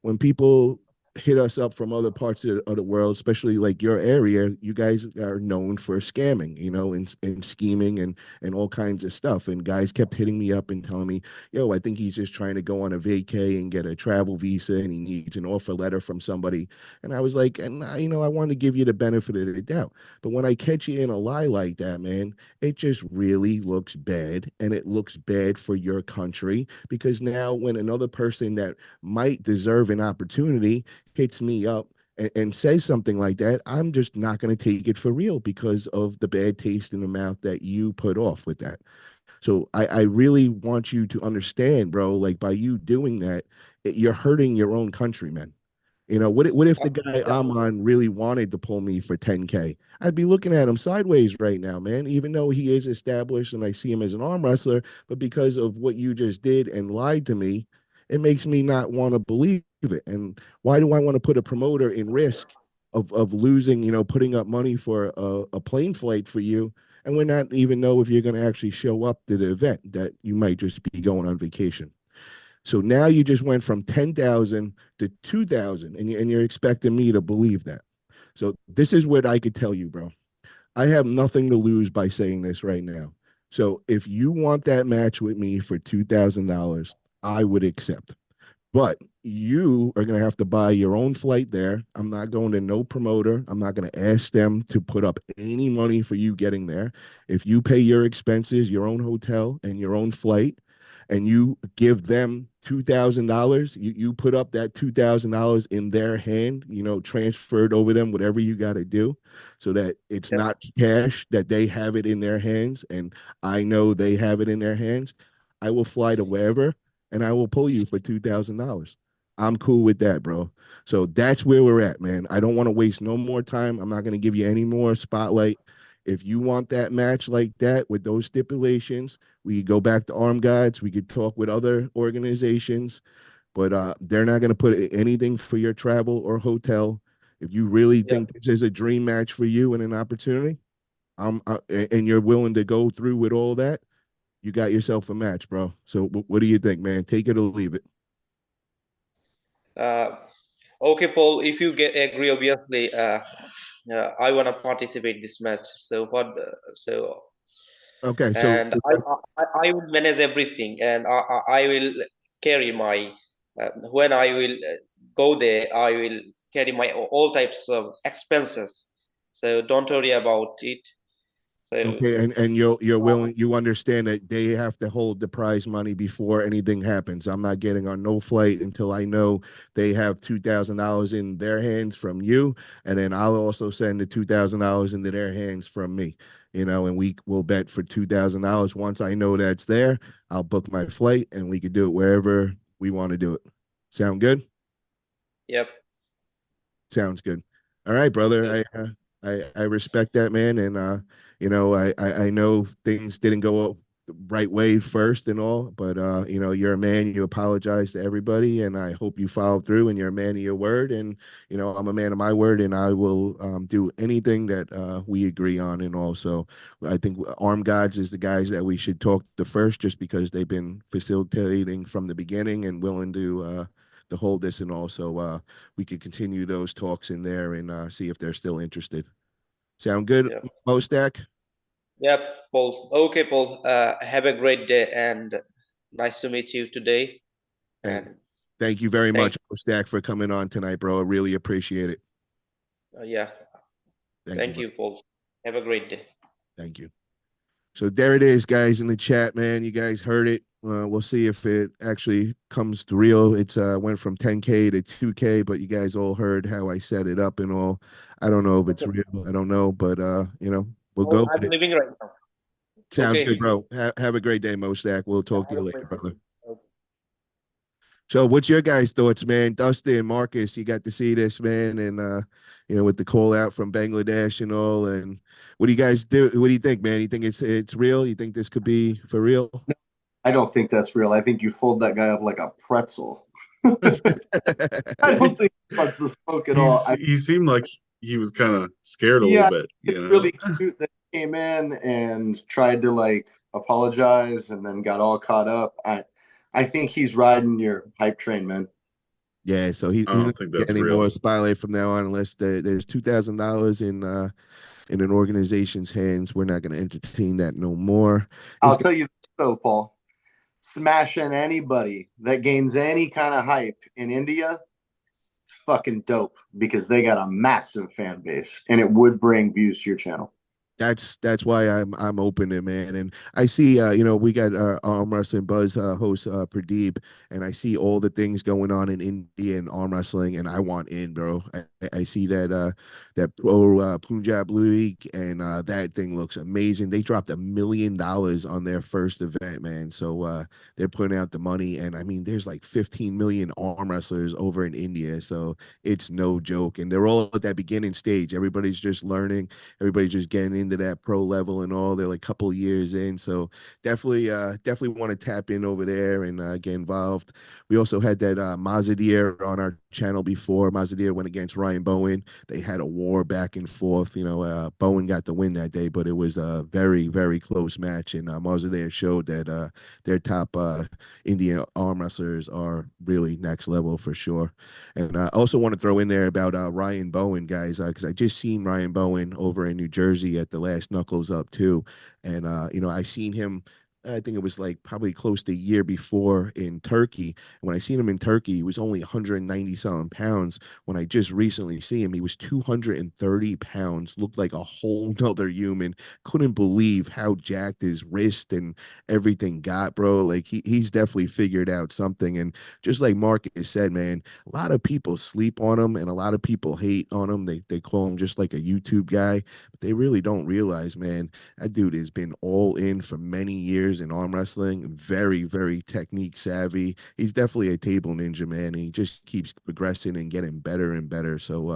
when people hit us up from other parts of the world, especially like your area, you guys are known for scamming, and scheming and all kinds of stuff. And guys kept hitting me up and telling me, yo, I think he's just trying to go on a vacay and get a travel visa, and he needs an offer letter from somebody. And I was like, and I want to give you the benefit of the doubt. But when I catch you in a lie like that, man, it just really looks bad. And it looks bad for your country, because now when another person that might deserve an opportunity hits me up and says something like that, I'm just not going to take it for real because of the bad taste in the mouth that you put off with that. So I really want you to understand, bro, like by you doing that, you're hurting your own countrymen. You know, what if the guy Aman really wanted to pull me for 10K? I'd be looking at him sideways right now, man, even though he is established and I see him as an arm wrestler, but because of what you just did and lied to me, it makes me not want to believe it. And why do I want to put a promoter in risk of losing, you know, putting up money for a plane flight for you, and we're not even know if you're going to actually show up to the event, that you might just be going on vacation. So now you just went from 10,000 to 2,000, and you're expecting me to believe that. So this is what I could tell you, bro. I have nothing to lose by saying this right now. So if you want that match with me for $2,000, I would accept. But you are going to have to buy your own flight there. I'm not going to no promoter. I'm not going to ask them to put up any money for you getting there. If you pay your expenses, your own hotel, and your own flight, and you give them $2,000, you put up that $2,000 in their hand, you know, transferred over them, whatever you got to do, so that it's not cash, that they have it in their hands, and I know they have it in their hands. I will fly to wherever and I will pull you for $2,000. I'm cool with that, bro. So that's where we're at, man. I don't want to waste no more time. I'm not going to give you any more spotlight. If you want that match like that with those stipulations, we could go back to Arm Gods. We could talk with other organizations, but they're not going to put anything for your travel or hotel. If you really think this is a dream match for you and an opportunity, and you're willing to go through with all that, you got yourself a match, bro. So what do you think, man? Take it or leave it. Okay, Paul, if you get agree, obviously, I want to participate this match. So what? So Okay, so and I will manage everything, and I will carry my when I will go there, I will carry my all types of expenses. So don't worry about it. So okay, and you're willing, you understand that they have to hold the prize money before anything happens. I'm not getting on no flight until I know they have $2,000 in their hands from you, and then I'll also send the $2,000 into their hands from me. You know, and we will bet for $2,000. Once I know that's there, I'll book my flight, and we could do it wherever we want to do it. Sound good? yep, Sounds good. All right, brother. I respect that, man, and you know, I know things didn't go the right way first and all, but you know, you're a man. You apologize to everybody, and I hope you follow through. And you're a man of your word, and you know, I'm a man of my word, and I will do anything that we agree on. And also, I think Arm Gods is the guys that we should talk to first, just because they've been facilitating from the beginning and willing to hold this, and also we could continue those talks in there and see if they're still interested. Sound good, yep, Mostak? yep, Paul. Okay, Paul. Have a great day, and nice to meet you today. Thank, And thank you very thank, much, Mostak, for coming on tonight, bro. I really appreciate it. yeah, Thank you, thank bro. you, Paul. Have a great day. Thank you. So there it is, guys, in the chat, man. You guys heard it. We'll see if it actually comes to real. It's went from 10K to 2K, but you guys all heard how I set it up and all. I don't know if it's real. I don't know, but you know, we'll Oh, go with I'm it. living right now. Sounds good, Okay. bro. Have a great day, Mostak. We'll talk to Have you a later, great brother. day. Okay. So what's your guys' thoughts, man? Dustin, Marcus, you got to see this, man, and you know, with the call out from Bangladesh and all. And what do you guys do? What do you think, man? You think it's real? You think this could be for real? I don't think that's real. I think you fold that guy up like a pretzel. I don't think he wants the smoke at all. He seemed like he was kind of scared a little Yeah, bit, it's you know. really cute that he came in and tried to like apologize and then got all caught up. I think he's riding your hype train, man. Yeah, so he's I not don't think gonna get that's any real. more spotlight from now on unless there's $2,000 in an organization's hands. We're not going to entertain that no more. I'll tell you this though, Paul. Smashing anybody that gains any kind of hype in India, it's fucking dope because they got a massive fan base and it would bring views to your channel. That's why I'm open to, man. And I see we got our arm wrestling buzz host Pradeep, and I see all the things going on in India and arm wrestling, and I want in, bro. I see that pro Punjab League, and that thing looks amazing. They dropped $1 million on their first event, man. So they're putting out the money, and I mean there's like 15 million arm wrestlers over in India, so it's no joke. And they're all at that beginning stage. Everybody's just learning, everybody's just getting into that pro level and all. They're like a couple years in, so definitely want to tap in over there and get involved. We also had that Mazadir on our channel before. Mazadir went against Ryan Bowen. They had a war back and forth. Bowen got the win that day, but it was a very, very close match. And Mazadir showed that their top Indian arm wrestlers are really next level for sure. And I also want to throw in there about Ryan Bowen, guys, because I just seen Ryan Bowen over in New Jersey at the last Knuckles Up too. And I seen him, I think it was like probably close to a year before in Turkey. And when I seen him in Turkey, he was only 190 something pounds. When I just recently see him, he was 230 pounds, looked like a whole nother human. Couldn't believe how jacked his wrist and everything got, bro. Like he's definitely figured out something. And just like Marcus said, man, a lot of people sleep on him and a lot of people hate on him. They call him just like a YouTube guy, but they really don't realize, man, that dude has been all in for many years in arm wrestling. Very, very technique savvy. He's definitely a table ninja, man. And he just keeps progressing and getting better and better. So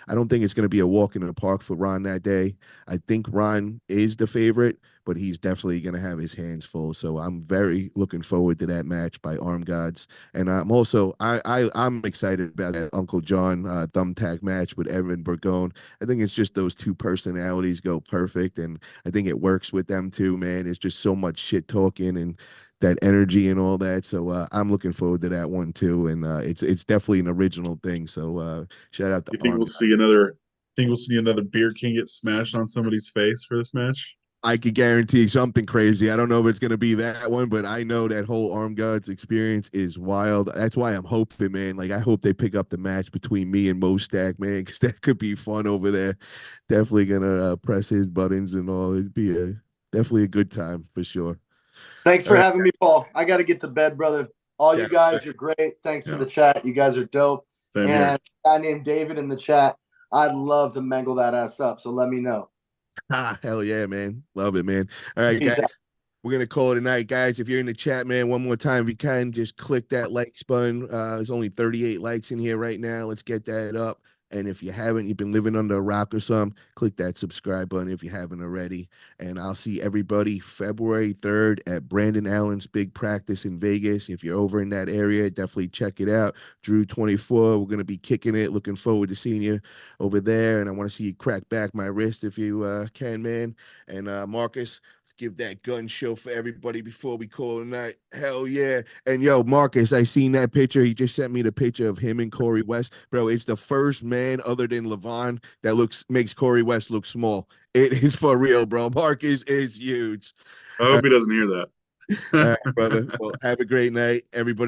I don't think it's going to be a walk in the park for Ron that day. I think Ron is the favorite, but he's definitely going to have his hands full. So I'm very looking forward to that match by Arm Gods. And I'm also I'm excited about that Uncle John thumbtack match with Evan Burgone. I think it's just those two personalities go perfect, and I think it works with them too, man. It's just so much shit talking and that energy and all that. So I'm looking forward to that one too, and it's definitely an original thing. So shout out to You think Arm. we'll see another Beer King get smashed on somebody's face for this match? I could guarantee something crazy. I don't know if it's going to be that one, but I know that whole Arm Gods experience is wild. That's why I'm hoping, man. Like, I hope they pick up the match between me and Mostak, man, because that could be fun over there. Definitely going to press his buttons and all. It'd be definitely a good time for sure. Thanks All for right. having me, Paul. I got to get to bed, brother. All you guys are great. Thanks for the chat. You guys are dope. Same and here. a guy named David in the chat. I'd love to mangle that ass up. So let me know. Hell yeah, man. Love it, man. All right, Peace guys. out. We're gonna call it a night, guys. If you're in the chat, man, one more time, if you can, just click that likes button. There's only 38 likes in here right now. Let's get that up. And if you haven't, you've been living under a rock or something, click that subscribe button if you haven't already. And I'll see everybody February 3rd at Brandon Allen's big practice in Vegas. If you're over in that area, definitely check it out. Drew 24, we're gonna be kicking it. Looking forward to seeing you over there. And I want to see you crack back my wrist if you can, man. And Marcus, let's give that gun show for everybody before we call it a night. Hell yeah. And yo, Marcus, I seen that picture. He just sent me the picture of him and Corey West. Bro, it's the first man other than Levon that makes Corey West look small. It is for real, bro. Marcus is huge. I hope he doesn't hear that. All right, brother. Well, have a great night. Everybody